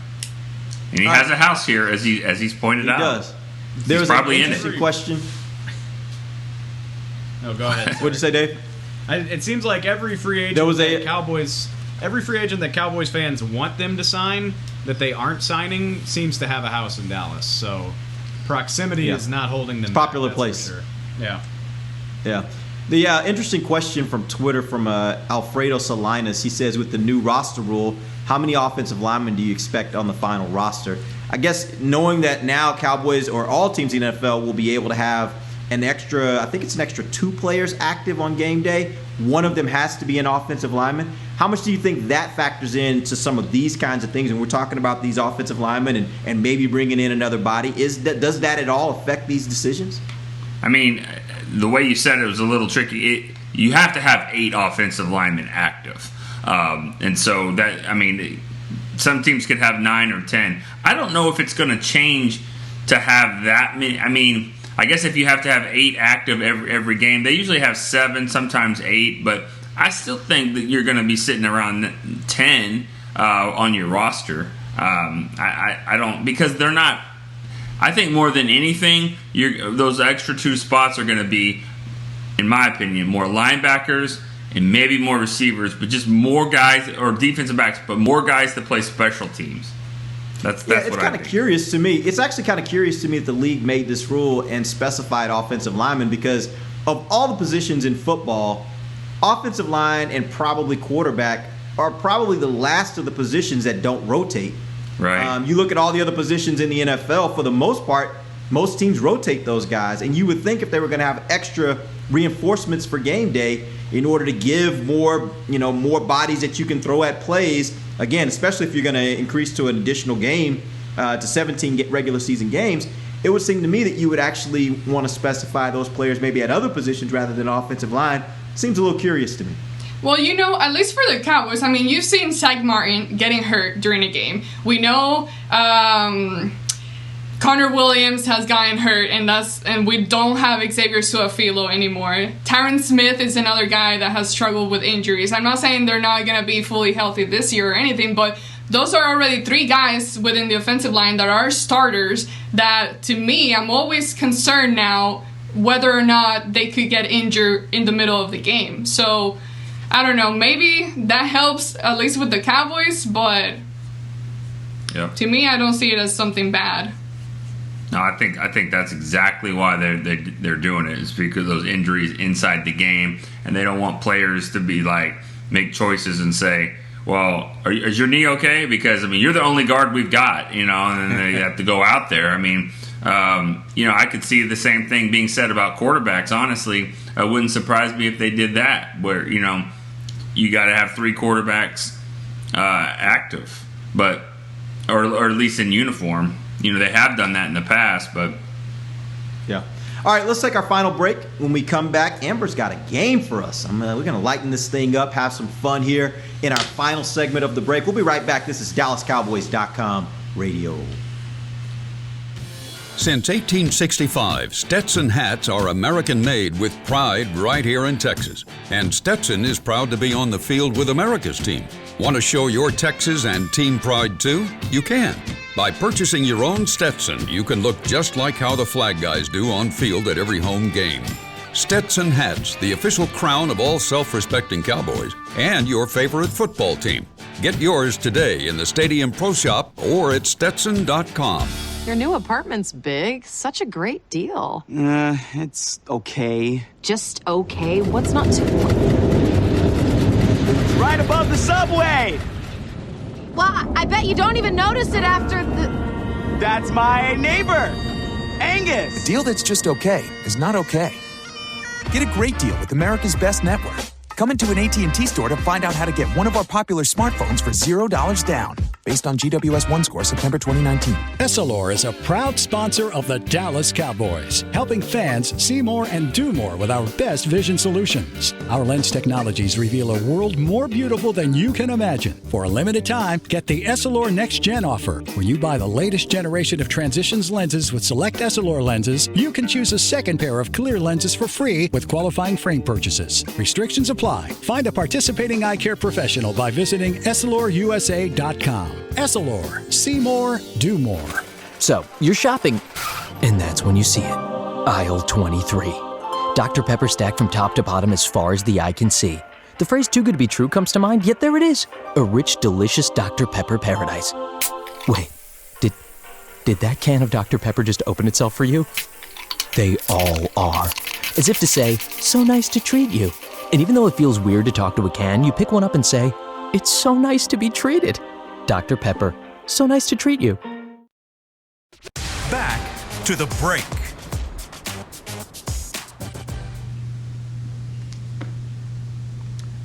and he has a house here, as he's pointed out. He does. There was probably an interesting question. No, go ahead. What'd you say, Dave? It seems like every free agent that Cowboys fans want them to sign that they aren't signing seems to have a house in Dallas. So proximity is not holding them back. Popular place. For sure. Yeah. Yeah. The interesting question from Twitter from Alfredo Salinas. He says, with the new roster rule, how many offensive linemen do you expect on the final roster? I guess knowing that now Cowboys or all teams in the NFL will be able to have an extra 2 players active on game day. One of them has to be an offensive lineman. How much do you think that factors into some of these kinds of things? And we're talking about these offensive linemen and maybe bringing in another body. Does that at all affect these decisions? I mean, the way you said it was a little tricky. You have to have 8 offensive linemen active. And so some teams could have 9 or 10. I don't know if it's going to change to have that many. I mean, I guess if you have to have 8 active every game, they usually have 7, sometimes 8, but I still think that you're going to be sitting around 10 on your roster. I don't, because they're not. I think more than anything, those extra 2 spots are going to be, in my opinion, more linebackers and maybe more receivers, but just more guys, or defensive backs, but more guys to play special teams. That's it's what kind I of think. curious to me. It's actually kind of curious to me that the league made this rule and specified offensive linemen, because of all the positions in football, offensive line and probably quarterback are probably the last of the positions that don't rotate. Right. You look at all the other positions in the NFL, for the most part, most teams rotate those guys. And you would think if they were going to have extra reinforcements for game day in order to give more bodies that you can throw at plays, again, especially if you're going to increase to an additional game to 17 regular season games, it would seem to me that you would actually want to specify those players maybe at other positions rather than offensive line. Seems a little curious to me. Well, at least for the Cowboys, I mean, you've seen Zach Martin getting hurt during a game. We know Connor Williams has gotten hurt, and we don't have Xavier Su'a-Filo anymore. Tyron Smith is another guy that has struggled with injuries. I'm not saying they're not going to be fully healthy this year or anything, but those are already 3 guys within the offensive line that are starters that, to me, I'm always concerned now whether or not they could get injured in the middle of the game. So, I don't know, maybe that helps, at least with the Cowboys, but to me, I don't see it as something bad. No, I think that's exactly why they're doing it. It's because of those injuries inside the game, and they don't want players to be like make choices and say, "Well, is your knee okay?" Because I mean, you're the only guard we've got, and then they have to go out there. I mean, I could see the same thing being said about quarterbacks. Honestly, it wouldn't surprise me if they did that, where you got to have 3 quarterbacks active, but or at least in uniform. They have done that in the past, but yeah. All right, let's take our final break. When we come back, Amber's got a game for us. We're going to lighten this thing up, have some fun here in our final segment of the break. We'll be right back. This is DallasCowboys.com radio. Since 1865, Stetson hats are American-made with pride right here in Texas. And Stetson is proud to be on the field with America's team. Want to show your Texas and team pride too? You can. By purchasing your own Stetson, you can look just like how the flag guys do on field at every home game. Stetson hats, the official crown of all self-respecting Cowboys, and your favorite football team. Get yours today in the Stadium Pro Shop or at Stetson.com. Your new apartment's big. Such a great deal. It's okay. Just okay? What's not too... It's right above the subway! Well, I bet you don't even notice it after the... That's my neighbor, Angus. A deal that's just okay is not okay. Get a great deal with America's Best Network. Come into an AT&T store to find out how to get one of our popular smartphones for $0 down. Based on GWS One score, September 2019. Essilor is a proud sponsor of the Dallas Cowboys, helping fans see more and do more with our best vision solutions. Our lens technologies reveal a world more beautiful than you can imagine. For a limited time, get the Essilor Next Gen offer. When you buy the latest generation of Transitions lenses with select Essilor lenses, you can choose a second pair of clear lenses for free with qualifying frame purchases. Restrictions apply. Find a participating eye care professional by visiting EssilorUSA.com. Essilor. See more, do more. So, you're shopping, and that's when you see it. Aisle 23. Dr. Pepper stacked from top to bottom as far as the eye can see. The phrase too good to be true comes to mind, yet there it is. A rich, delicious Dr. Pepper paradise. Wait, did that can of Dr. Pepper just open itself for you? They all are. As if to say, so nice to treat you. And even though it feels weird to talk to a can, you pick one up and say, it's so nice to be treated. Dr. Pepper, so nice to treat you. Back to the break.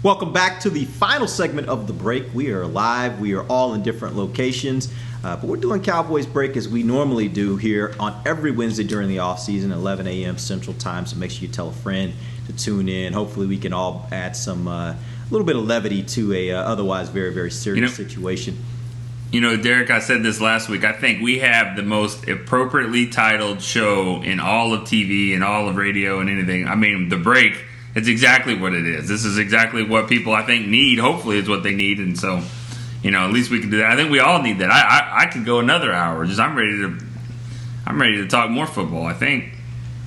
Welcome back to the final segment of the break. We are live. We are all in different locations. But we're doing Cowboys Break as we normally do here on every Wednesday during the offseason, 11 a.m. Central Time. So make sure you tell a friend to tune in. Hopefully we can all add some little bit of levity to a otherwise very, very serious situation. Derek, I said this last week. I think we have the most appropriately titled show in all of TV and all of radio and anything. I mean, The Break, it's exactly what it is. This is exactly what people, I think, need. Hopefully it's what they need. And so, at least we can do that. I think we all need that. I could go another hour. I'm ready to talk more football, I think.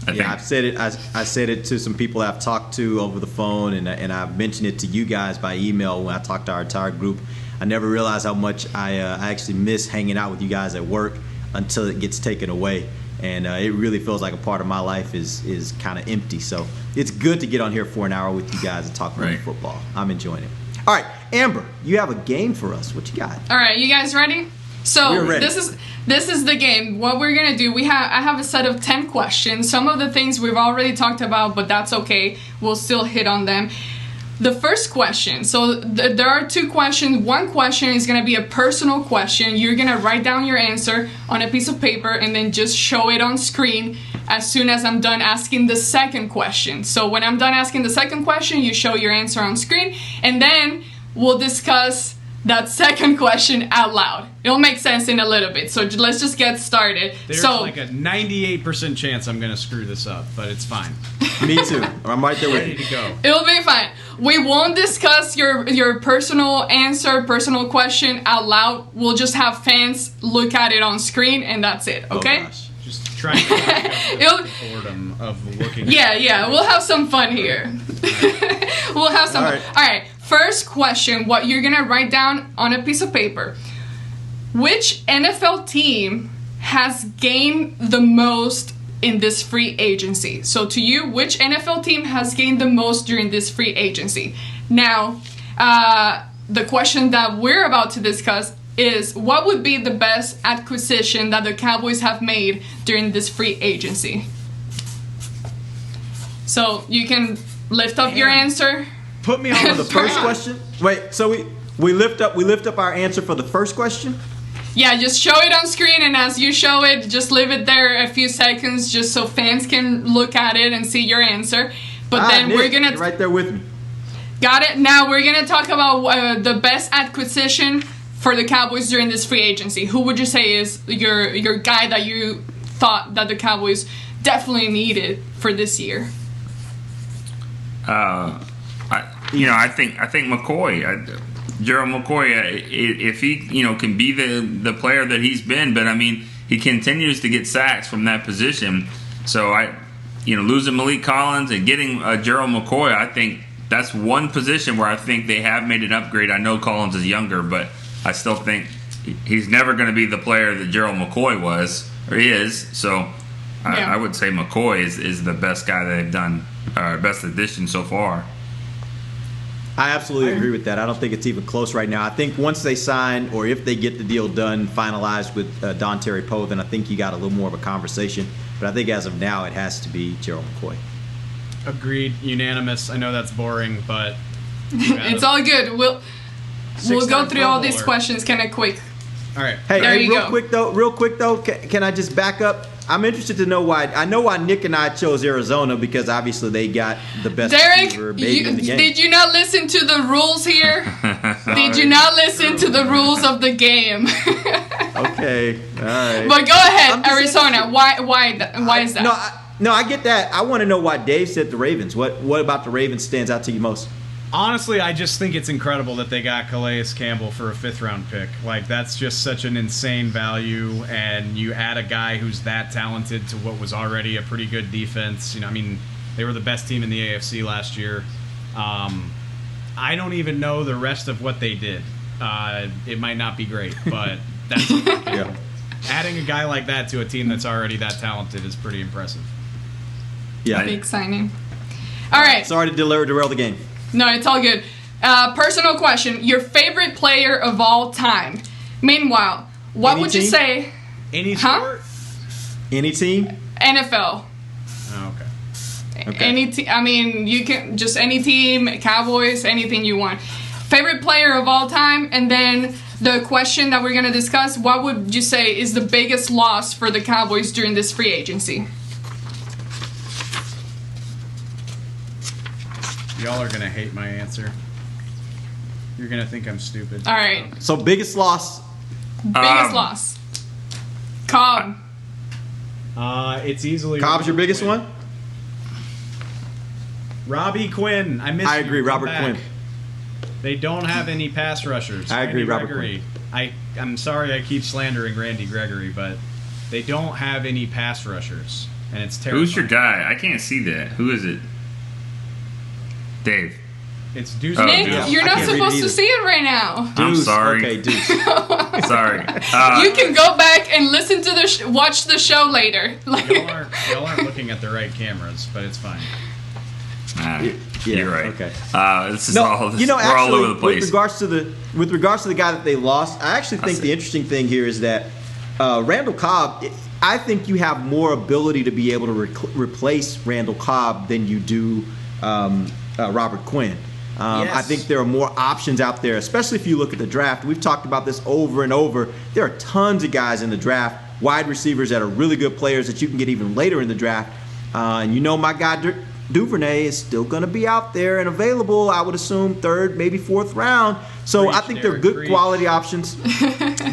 I think. I've said it. I said it to some people I've talked to over the phone, and I've mentioned it to you guys by email when I talked to our entire group. I never realized how much I actually miss hanging out with you guys at work until it gets taken away, and it really feels like a part of my life is kind of empty. So it's good to get on here for an hour with you guys and talk about football. I'm enjoying it. All right, Amber, you have a game for us. What you got? All right, you guys ready? So We're ready. this is the game. What we're gonna do? I have a set of 10 questions. Some of the things we've already talked about, but that's okay. We'll still hit on them. The first question. So there are 2 questions. One question is gonna be a personal question. You're gonna write down your answer on a piece of paper and then just show it on screen as soon as I'm done asking the second question. So when I'm done asking the second question, you show your answer on screen, and then we'll discuss that second question out loud. It'll make sense in a little bit. So let's just get started. There's like a 98% chance I'm going to screw this up, but it's fine. Me too. I'm right there with Ready to go. It'll be fine. We won't discuss your personal answer, personal question out loud. We'll just have fans look at it on screen, and that's it. Okay? Just try to get the boredom of looking. Yeah. We'll have some fun here. We'll have some fun. All right. First question, what you're going to write down on a piece of paper. Which NFL team has gained the most in this free agency? So to you, which NFL team has gained the most during this free agency? Now, the question that we're about to discuss is, what would be the best acquisition that the Cowboys have made during this free agency? So you can lift up your answer. Put me on the first question. Wait, so we lift up our answer for the first question? Yeah, just show it on screen, and as you show it, just leave it there a few seconds just so fans can look at it and see your answer. But then Nick, we're going to... you're right there with me. Got it? Now we're going to talk about the best acquisition for the Cowboys during this free agency. Who would you say is your guy that you thought that the Cowboys definitely needed for this year? I think McCoy, Gerald McCoy, if he can be the player that he's been, but I mean he continues to get sacks from that position. So losing Malik Collins and getting Gerald McCoy, I think that's one position where I think they have made an upgrade. I know Collins is younger, but I still think he's never going to be the player that Gerald McCoy was or is. So I would say McCoy is the best guy they've done, best addition so far. I absolutely agree with that. I don't think it's even close right now. I think once they sign, or if they get the deal done, finalized with Don Terry Poe, then I think you got a little more of a conversation. But I think as of now, it has to be Gerald McCoy. Agreed. Unanimous. I know that's boring, but... It's all good. We'll go through all these questions kind of quick. All right. Hey, real quick though, can I just back up? I'm interested to know why. I know why Nick and I chose Arizona, because obviously they got the best receiver maybe in the game. Did you not listen to the rules here? Did you not listen to the rules of the game? Okay, all right. But go ahead, Arizona. Why is that? No, I get that. I want to know why Dave said the Ravens. What about the Ravens stands out to you most? Honestly, I just think it's incredible that they got Calais Campbell for a 5th-round pick. Like, that's just such an insane value, and you add a guy who's that talented to what was already a pretty good defense. They were the best team in the AFC last year. I don't even know the rest of what they did. It might not be great, but that's adding a guy like that to a team that's already that talented is pretty impressive. Yeah, big signing. All right. Sorry to derail the game. No, it's all good. Personal question. Your favorite player of all time. Meanwhile, what would you say? Any sport? Any team? NFL. Oh, okay. Any team. I mean, you can just any team, Cowboys, anything you want. Favorite player of all time, and then the question that we're going to discuss, what would you say is the biggest loss for the Cowboys during this free agency? Y'all are going to hate my answer. You're going to think I'm stupid. All right. So, biggest loss? Biggest loss. Cobb. It's easily... Cobb's your biggest one? Robbie Quinn. I agree, Robert Quinn. They don't have any pass rushers. I agree, Randy Robert Quinn. I'm sorry I keep slandering Randy Gregory, but they don't have any pass rushers. and it's terrifying. Who's your guy? I can't see that. Who is it? Dave. It's Deuce. Nick, Deuce. you're not supposed to see it right now. I'm sorry. Okay, Deuce. Sorry. You can go back and listen to the watch the show later. Y'all aren't looking at the right cameras, but it's fine. You're right. Okay. This is all. We're all over the place. With regards to the guy that they lost, I actually think the interesting thing here is that Randall Cobb. I think you have more ability to be able to replace Randall Cobb than you do Robert Quinn. Yes. I think there are more options out there, especially if you look at the draft. We've talked about this over and over. There are tons of guys in the draft, wide receivers that are really good players that you can get even later in the draft. And my guy Duvernay is still going to be out there and available, I would assume, third, maybe fourth round. So I think they're good quality options.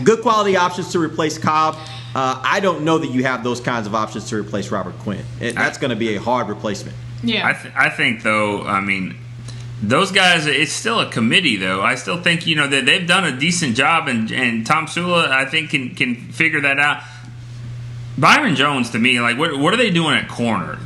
Good quality options to replace Cobb. I don't know that you have those kinds of options to replace Robert Quinn. That's going to be a hard replacement. Yeah. I think, though, those guys, it's still a committee, though. I still think, that they've done a decent job, and Tom Sula, I think, can figure that out. Byron Jones, to me, what are they doing at corner?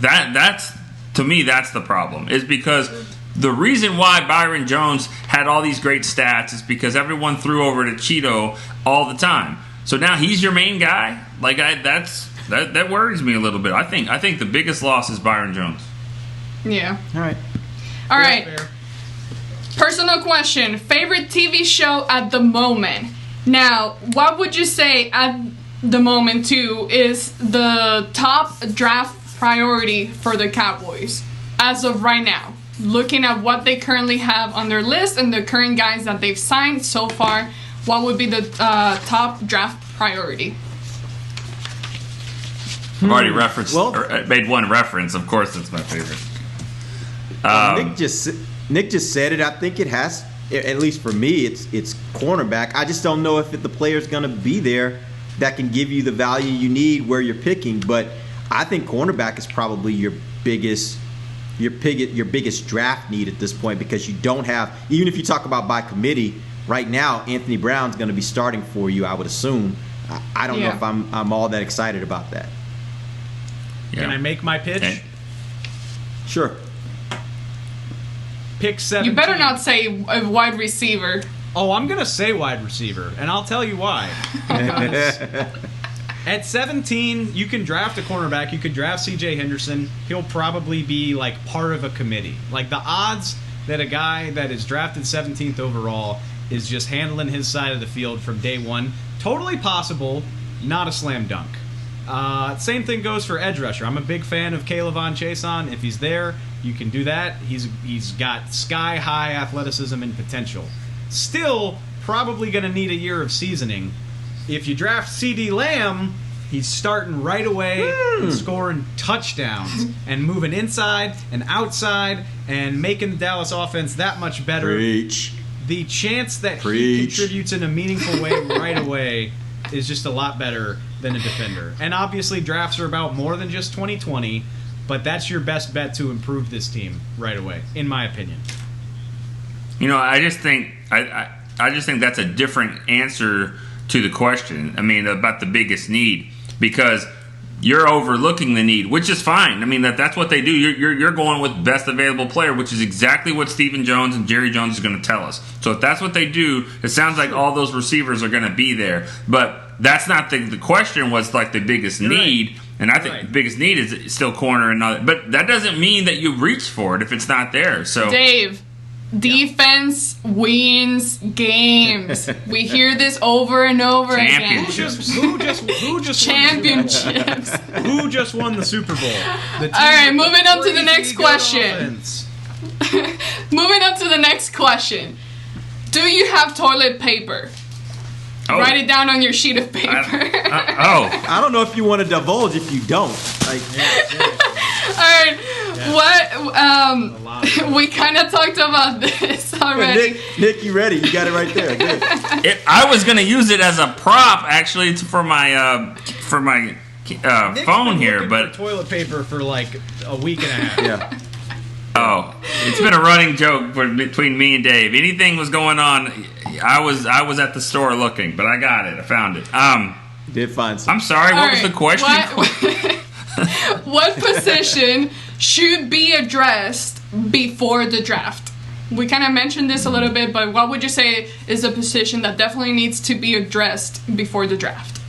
To me, that's the problem, is because the reason why Byron Jones had all these great stats is because everyone threw over to Cheeto all the time. So now he's your main guy? That worries me a little bit. I think the biggest loss is Byron Jones. Yeah. All right. Fair. Personal question. Favorite TV show at the moment? Now, what would you say at the moment, too, is the top draft priority for the Cowboys as of right now? Looking at what they currently have on their list and the current guys that they've signed so far, what would be the top draft priority? I've already made one reference. Of course, it's my favorite. Nick just said it. I think it has, at least for me, it's cornerback. I just don't know if the player's going to be there that can give you the value you need where you're picking. But I think cornerback is probably your biggest draft need at this point, because you don't have, even if you talk about by committee, right now Anthony Brown's going to be starting for you, I would assume. I don't know if I'm all that excited about that. Can I make my pitch? Okay. Sure. Pick 17. You better not say a wide receiver. Oh, I'm going to say wide receiver, and I'll tell you why. Because at 17, you can draft a cornerback. You could draft C.J. Henderson. He'll probably be part of a committee. The odds that a guy that is drafted 17th overall is just handling his side of the field from day one, totally possible, not a slam dunk. Same thing goes for edge rusher. I'm a big fan of Kayvon Chason. If he's there, you can do that. He's got sky-high athleticism and potential. Still, probably going to need a year of seasoning. If you draft C.D. Lamb, he's starting right away and scoring touchdowns and moving inside and outside and making the Dallas offense that much better. Preach. The chance that he contributes in a meaningful way right away is just a lot better than a defender. And obviously, drafts are about more than just 2020, but that's your best bet to improve this team right away, in my opinion. I just think that's a different answer to the question. About the biggest need, because you're overlooking the need, which is fine. That's what they do. You're going with best available player, which is exactly what Stephen Jones and Jerry Jones is going to tell us. So if that's what they do, it sounds like all those receivers are going to be there. But that's not the question. Was the biggest need. Right. And I think the biggest need is still corner and all that. But that doesn't mean that you reach for it if it's not there. So Dave, defense wins games. We hear this over and over again. Who just championships? Who just won the Super Bowl? All right, moving on to the next question. Moving on to the next question. Do you have toilet paper? Oh. Write it down on your sheet of paper. I don't know if you want to divulge if you don't. All right. What? We kind of talked about this already. Nick, you ready? You got it right there. Good. I was going to use it as a prop, actually, for my phone here, but toilet paper for a week and a half. Yeah. Oh, it's been a running joke between me and Dave. Anything was going on, I was at the store looking, but I got it. I found it. Did find some. I'm sorry. What was the question? What position should be addressed before the draft? We kind of mentioned this a little bit, but what would you say is a position that definitely needs to be addressed before the draft?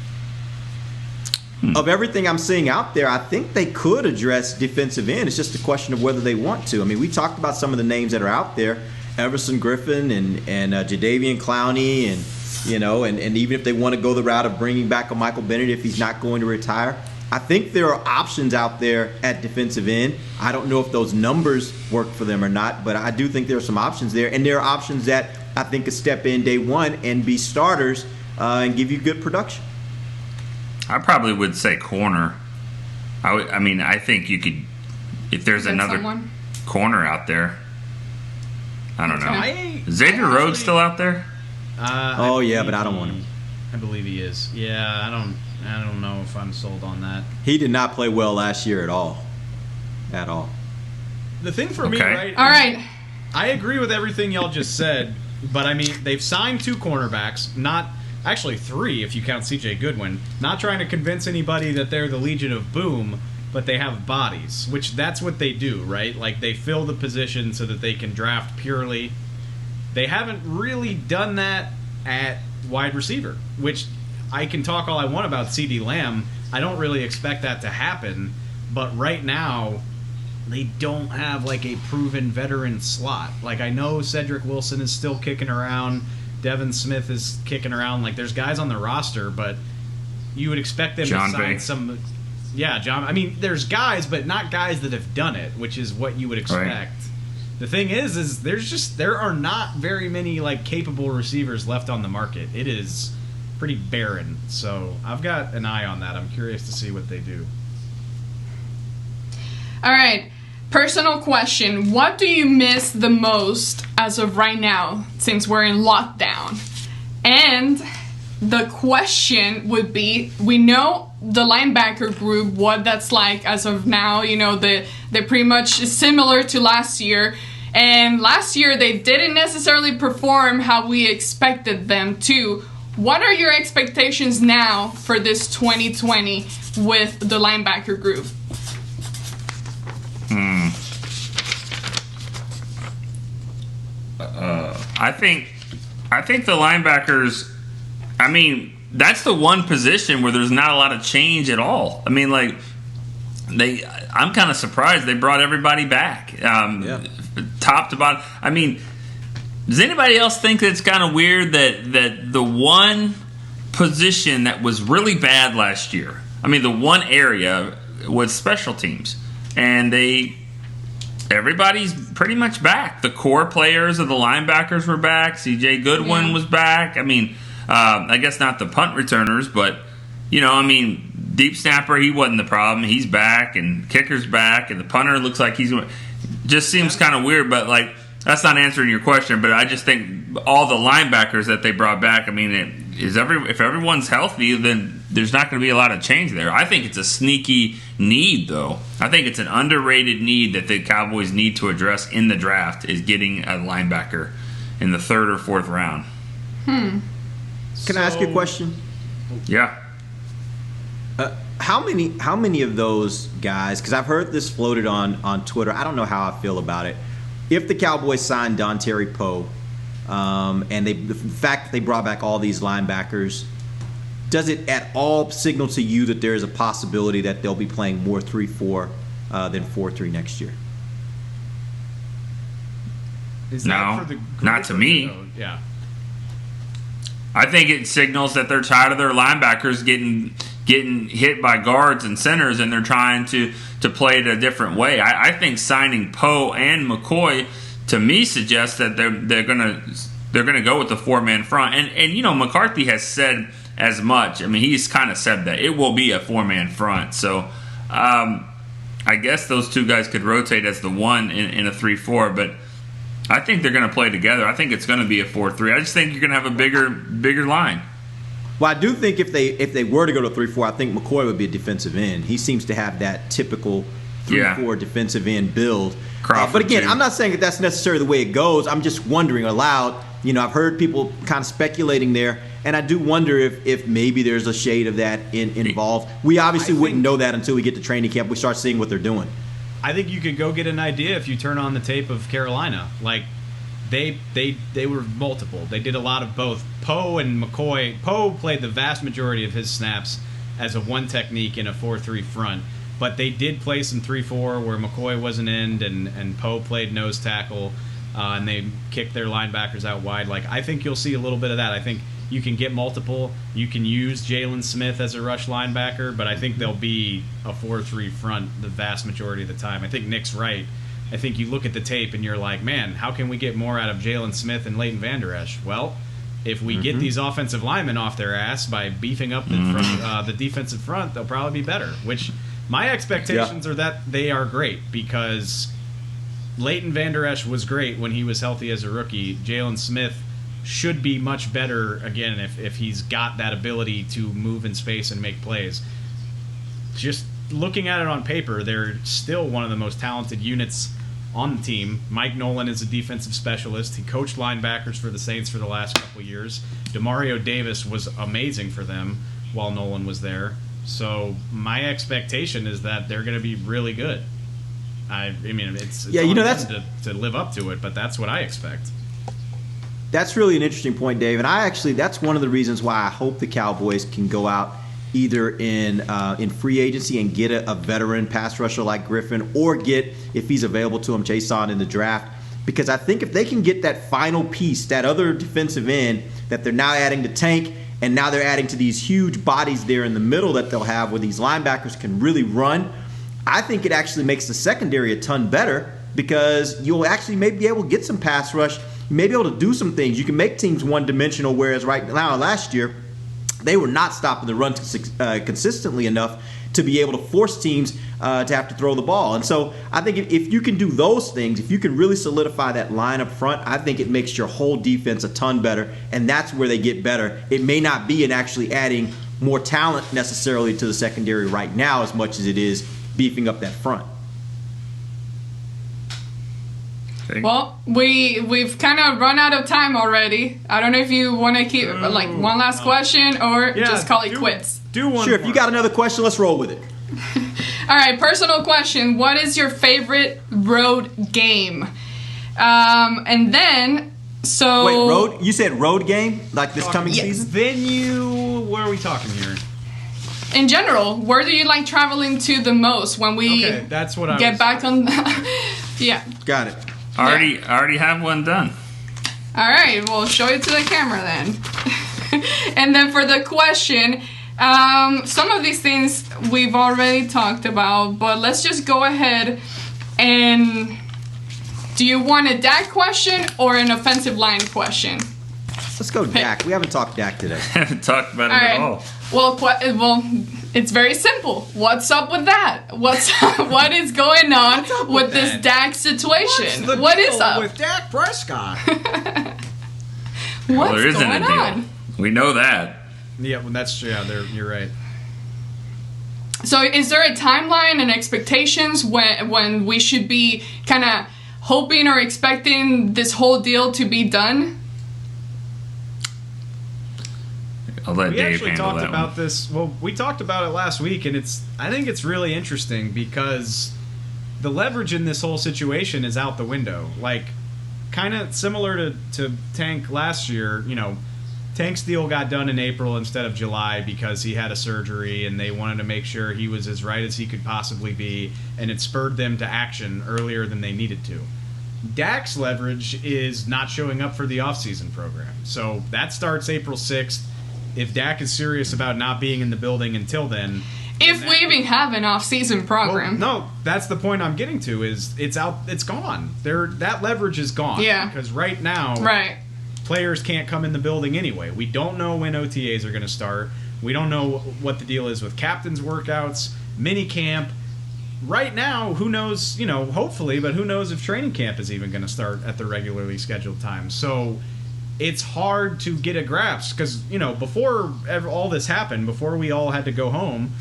Of everything I'm seeing out there, I think they could address defensive end. It's just a question of whether they want to. I mean, we talked about some of the names that are out there, Everson Griffin and Jadeveon Clowney, and even if they want to go the route of bringing back a Michael Bennett if he's not going to retire. I think there are options out there at defensive end. I don't know if those numbers work for them or not, but I do think there are some options there. And there are options that I think could step in day one and be starters and give you good production. I probably would say corner. I think you could, if there's another corner out there. I don't know. Xavier Rhodes still out there? But I don't want him. I believe he is. Yeah, I don't know if I'm sold on that. He did not play well last year at all. At all. The thing for me, right? All right. I agree with everything y'all just said, but I mean, they've signed 2 cornerbacks, not actually 3 if you count C.J. Goodwin. Not trying to convince anybody that they're the Legion of Boom, but they have bodies, which that's what they do, right? Like, they fill the position so that they can draft purely. They haven't really done that at wide receiver, which I can talk all I want about CeeDee Lamb. I don't really expect that to happen, but right now they don't have like a proven veteran slot. Like, I know Cedric Wilson is still kicking around, Devin Smith is kicking around. Like, there's guys on the roster, but you would expect them to sign some. Yeah, John. I mean, there's guys, but not guys that have done it, which is what you would expect. Right. The thing is there are not very many like capable receivers left on the market. It is pretty barren. So I've got an eye on that. I'm curious to see what they do. All right. Personal question. What do you miss the most as of right now, since we're in lockdown? And the question would be, we know the linebacker group, what that's like as of now. They're pretty much similar to last year. And last year, they didn't necessarily perform how we expected them to. What are your expectations now for this 2020 with the linebacker group? I think the linebackers, that's the one position where there's not a lot of change at all. I'm kind of surprised they brought everybody back. Top to bottom. Does anybody else think that it's kind of weird that the one position that was really bad last year, the one area was special teams, and everybody's pretty much back. The core players of the linebackers were back. C.J. Goodwin was back. I guess not the punt returners, but, deep snapper, he wasn't the problem. He's back, and kicker's back, and the punter looks like he's – just seems kind of weird, but, that's not answering your question. But I just think all the linebackers that they brought back, if everyone's healthy, then there's not going to be a lot of change there. I think it's a sneaky need, though. I think it's an underrated need that the Cowboys need to address in the draft, is getting a linebacker in the 3rd or 4th round. Can I ask you a question? Yeah. How many of those guys, because I've heard this floated on Twitter, I don't know how I feel about it. If the Cowboys signed Dontari Poe, and the fact that they brought back all these linebackers, does it at all signal to you that there is a possibility that they'll be playing more 3-4 than 4-3 next year? No, not to me. Yeah. I think it signals that they're tired of their linebackers getting hit by guards and centers, and they're trying to play it a different way. I think signing Poe and McCoy, to me, suggests that they're gonna go with the 4-man front. And McCarthy has said as much. He's kind of said that it will be a 4-man front. So I guess those two guys could rotate as the one in a 3-4, but I think they're going to play together. I think it's going to be a 4-3. I just think you're going to have a bigger line. Well, I do think if they were to go to 3-4, I think McCoy would be a defensive end. He seems to have that typical 3-4 defensive end build. But again, I'm not saying that that's necessarily the way it goes. I'm just wondering aloud. I've heard people kind of speculating there. And I do wonder if maybe there's a shade of that involved. We obviously wouldn't know that until we get to training camp. We start seeing what they're doing. I think you could go get an idea if you turn on the tape of Carolina. Like, they were multiple. They did a lot of both. Poe and McCoy. Poe played the vast majority of his snaps as a one technique in a 4-3 front. But they did play some 3-4 where McCoy was an end and Poe played nose tackle, and they kicked their linebackers out wide. Like, I think you'll see a little bit of that. I think you can get multiple. You can use Jalen Smith as a rush linebacker, but I think they'll be a 4-3 front the vast majority of the time. I think Nick's right. I think you look at the tape and you're like, man, how can we get more out of Jalen Smith and Leighton Vander Esch? Well, if we get these offensive linemen off their ass by beefing up the defensive front, they'll probably be better, which my expectations are that they are great because Leighton Vander Esch was great when he was healthy as a rookie. Jalen Smith should be much better, again, if he's got that ability to move in space and make plays. Just looking at it on paper, they're still one of the most talented units on the team. Mike Nolan is a defensive specialist. He coached linebackers for the Saints for the last couple of years. Demario Davis was amazing for them while Nolan was there. So my expectation is that they're going to be really good. I mean, it's that's to live up to it, but that's what I expect. That's really an interesting point, Dave. And that's one of the reasons why I hope the Cowboys can go out either in free agency and get a veteran pass rusher like Griffin, or get, if he's available to him, Jason in the draft. Because I think if they can get that final piece, that other defensive end that they're now adding to Tank, and now they're adding to these huge bodies there in the middle that they'll have where these linebackers can really run, I think it actually makes the secondary a ton better because you'll actually maybe be able to get some pass rush. You may be able to do some things. You can make teams one-dimensional, whereas right now, last year, they were not stopping the run consistently enough to be able to force teams to have to throw the ball. And so I think if you can do those things, if you can really solidify that line up front, I think it makes your whole defense a ton better, and that's where they get better. It may not be in actually adding more talent necessarily to the secondary right now as much as it is beefing up that front. Well, we've kind of run out of time already. I don't know if you want to keep like one last question or just call it quits. Do one. Sure, if you got another question, let's roll with it. All right, personal question. What is your favorite road game? And then, so... Wait, road? You said road game? Like this coming season? Venue, where are we talking here? In general, where do you like traveling to the most when we that's what I get back on... Yeah. Got it. I already have one done. All right, we'll show it to the camera then. And then for the question, some of these things we've already talked about, but let's just go ahead and... Do you want a Dak question or an offensive line question? Let's go Dak. We haven't talked Dak today. Haven't talked about him at all. Well, it's very simple. What's up with that? What is going on with this Dak situation? What is up with Dak Prescott? What's there isn't going a deal. on? We know that. Yeah, well, that's true. Yeah, you're right. So, is there a timeline and expectations when we should be kind of hoping or expecting this whole deal to be done? I'll let we Dave actually handle talked that about one. this. Well, we talked about it last week, and I think it's really interesting because the leverage in this whole situation is out the window. Like, kind of similar to Tank last year. You know, Tank's deal got done in April instead of July because he had a surgery, and they wanted to make sure he was as right as he could possibly be, and it spurred them to action earlier than they needed to. Dak's leverage is not showing up for the offseason program. So that starts April 6th. If Dak is serious about not being in the building until then... If we even have an off-season program. Well, no, that's the point I'm getting to, is it's gone. That leverage is gone. Yeah. Because right now, players can't come in the building anyway. We don't know when OTAs are going to start. We don't know what the deal is with captains' workouts, mini camp. Right now, who knows, hopefully, but who knows if training camp is even going to start at the regularly scheduled time. So it's hard to get a grasp because, before all this happened, before we all had to go home,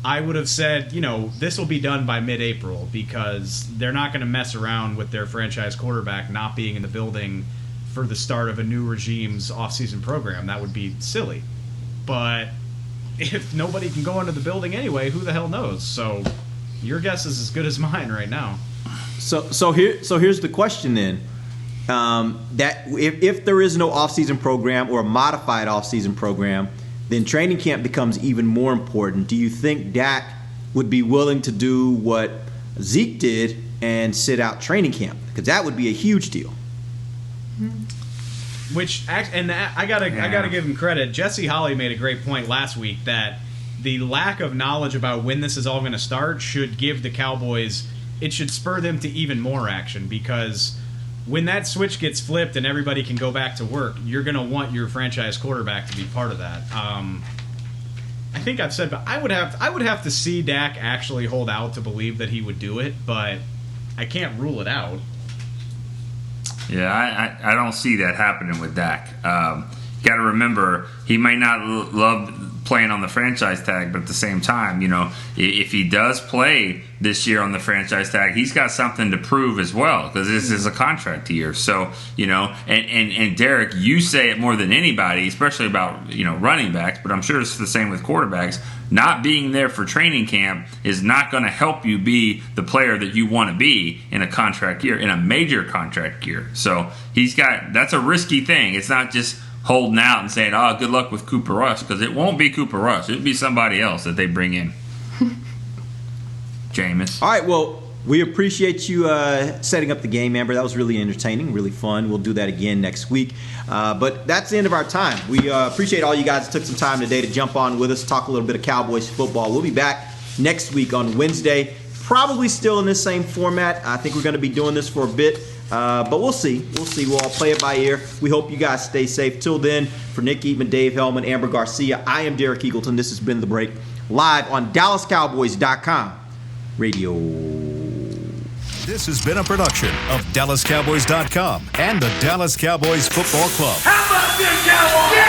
I would have said, this will be done by mid-April because they're not going to mess around with their franchise quarterback not being in the building for the start of a new regime's offseason program. That would be silly. But if nobody can go into the building anyway, who the hell knows? So your guess is as good as mine right now. So here's the question then. That if there is no offseason program or a modified offseason program, then training camp becomes even more important. Do you think Dak would be willing to do what Zeke did and sit out training camp? Because that would be a huge deal. I gotta give him credit. Jesse Holley made a great point last week that the lack of knowledge about when this is all going to start should give the Cowboys. It should spur them to even more action, because when that switch gets flipped and everybody can go back to work, you're going to want your franchise quarterback to be part of that. I think I've said, but I would have to see Dak actually hold out to believe that he would do it, but I can't rule it out. Yeah, I don't see that happening with Dak. You got to remember, he might not love playing on the franchise tag, but at the same time, if he does play this year on the franchise tag, he's got something to prove as well, because this is a contract year. So, and Derek, you say it more than anybody, especially about, running backs, but I'm sure it's the same with quarterbacks. Not being there for training camp is not going to help you be the player that you want to be in a contract year, in a major contract year. So that's a risky thing. It's not just holding out and saying, "Oh, good luck with Cooper Rush," because it won't be Cooper Rush. It'll be somebody else that they bring in. Jameis. All right, well, we appreciate you setting up the game, Amber. That was really entertaining, really fun. We'll do that again next week. But that's the end of our time. We appreciate all you guys that took some time today to jump on with us, talk a little bit of Cowboys football. We'll be back next week on Wednesday, probably still in this same format. I think we're going to be doing this for a bit. But we'll see. We'll all play it by ear. We hope you guys stay safe. Till then, for Nick Eatman, Dave Hellman, Amber Garcia, I am Derek Eagleton. This has been The Break, live on DallasCowboys.com radio. This has been a production of DallasCowboys.com and the Dallas Cowboys Football Club. How about this, Cowboys?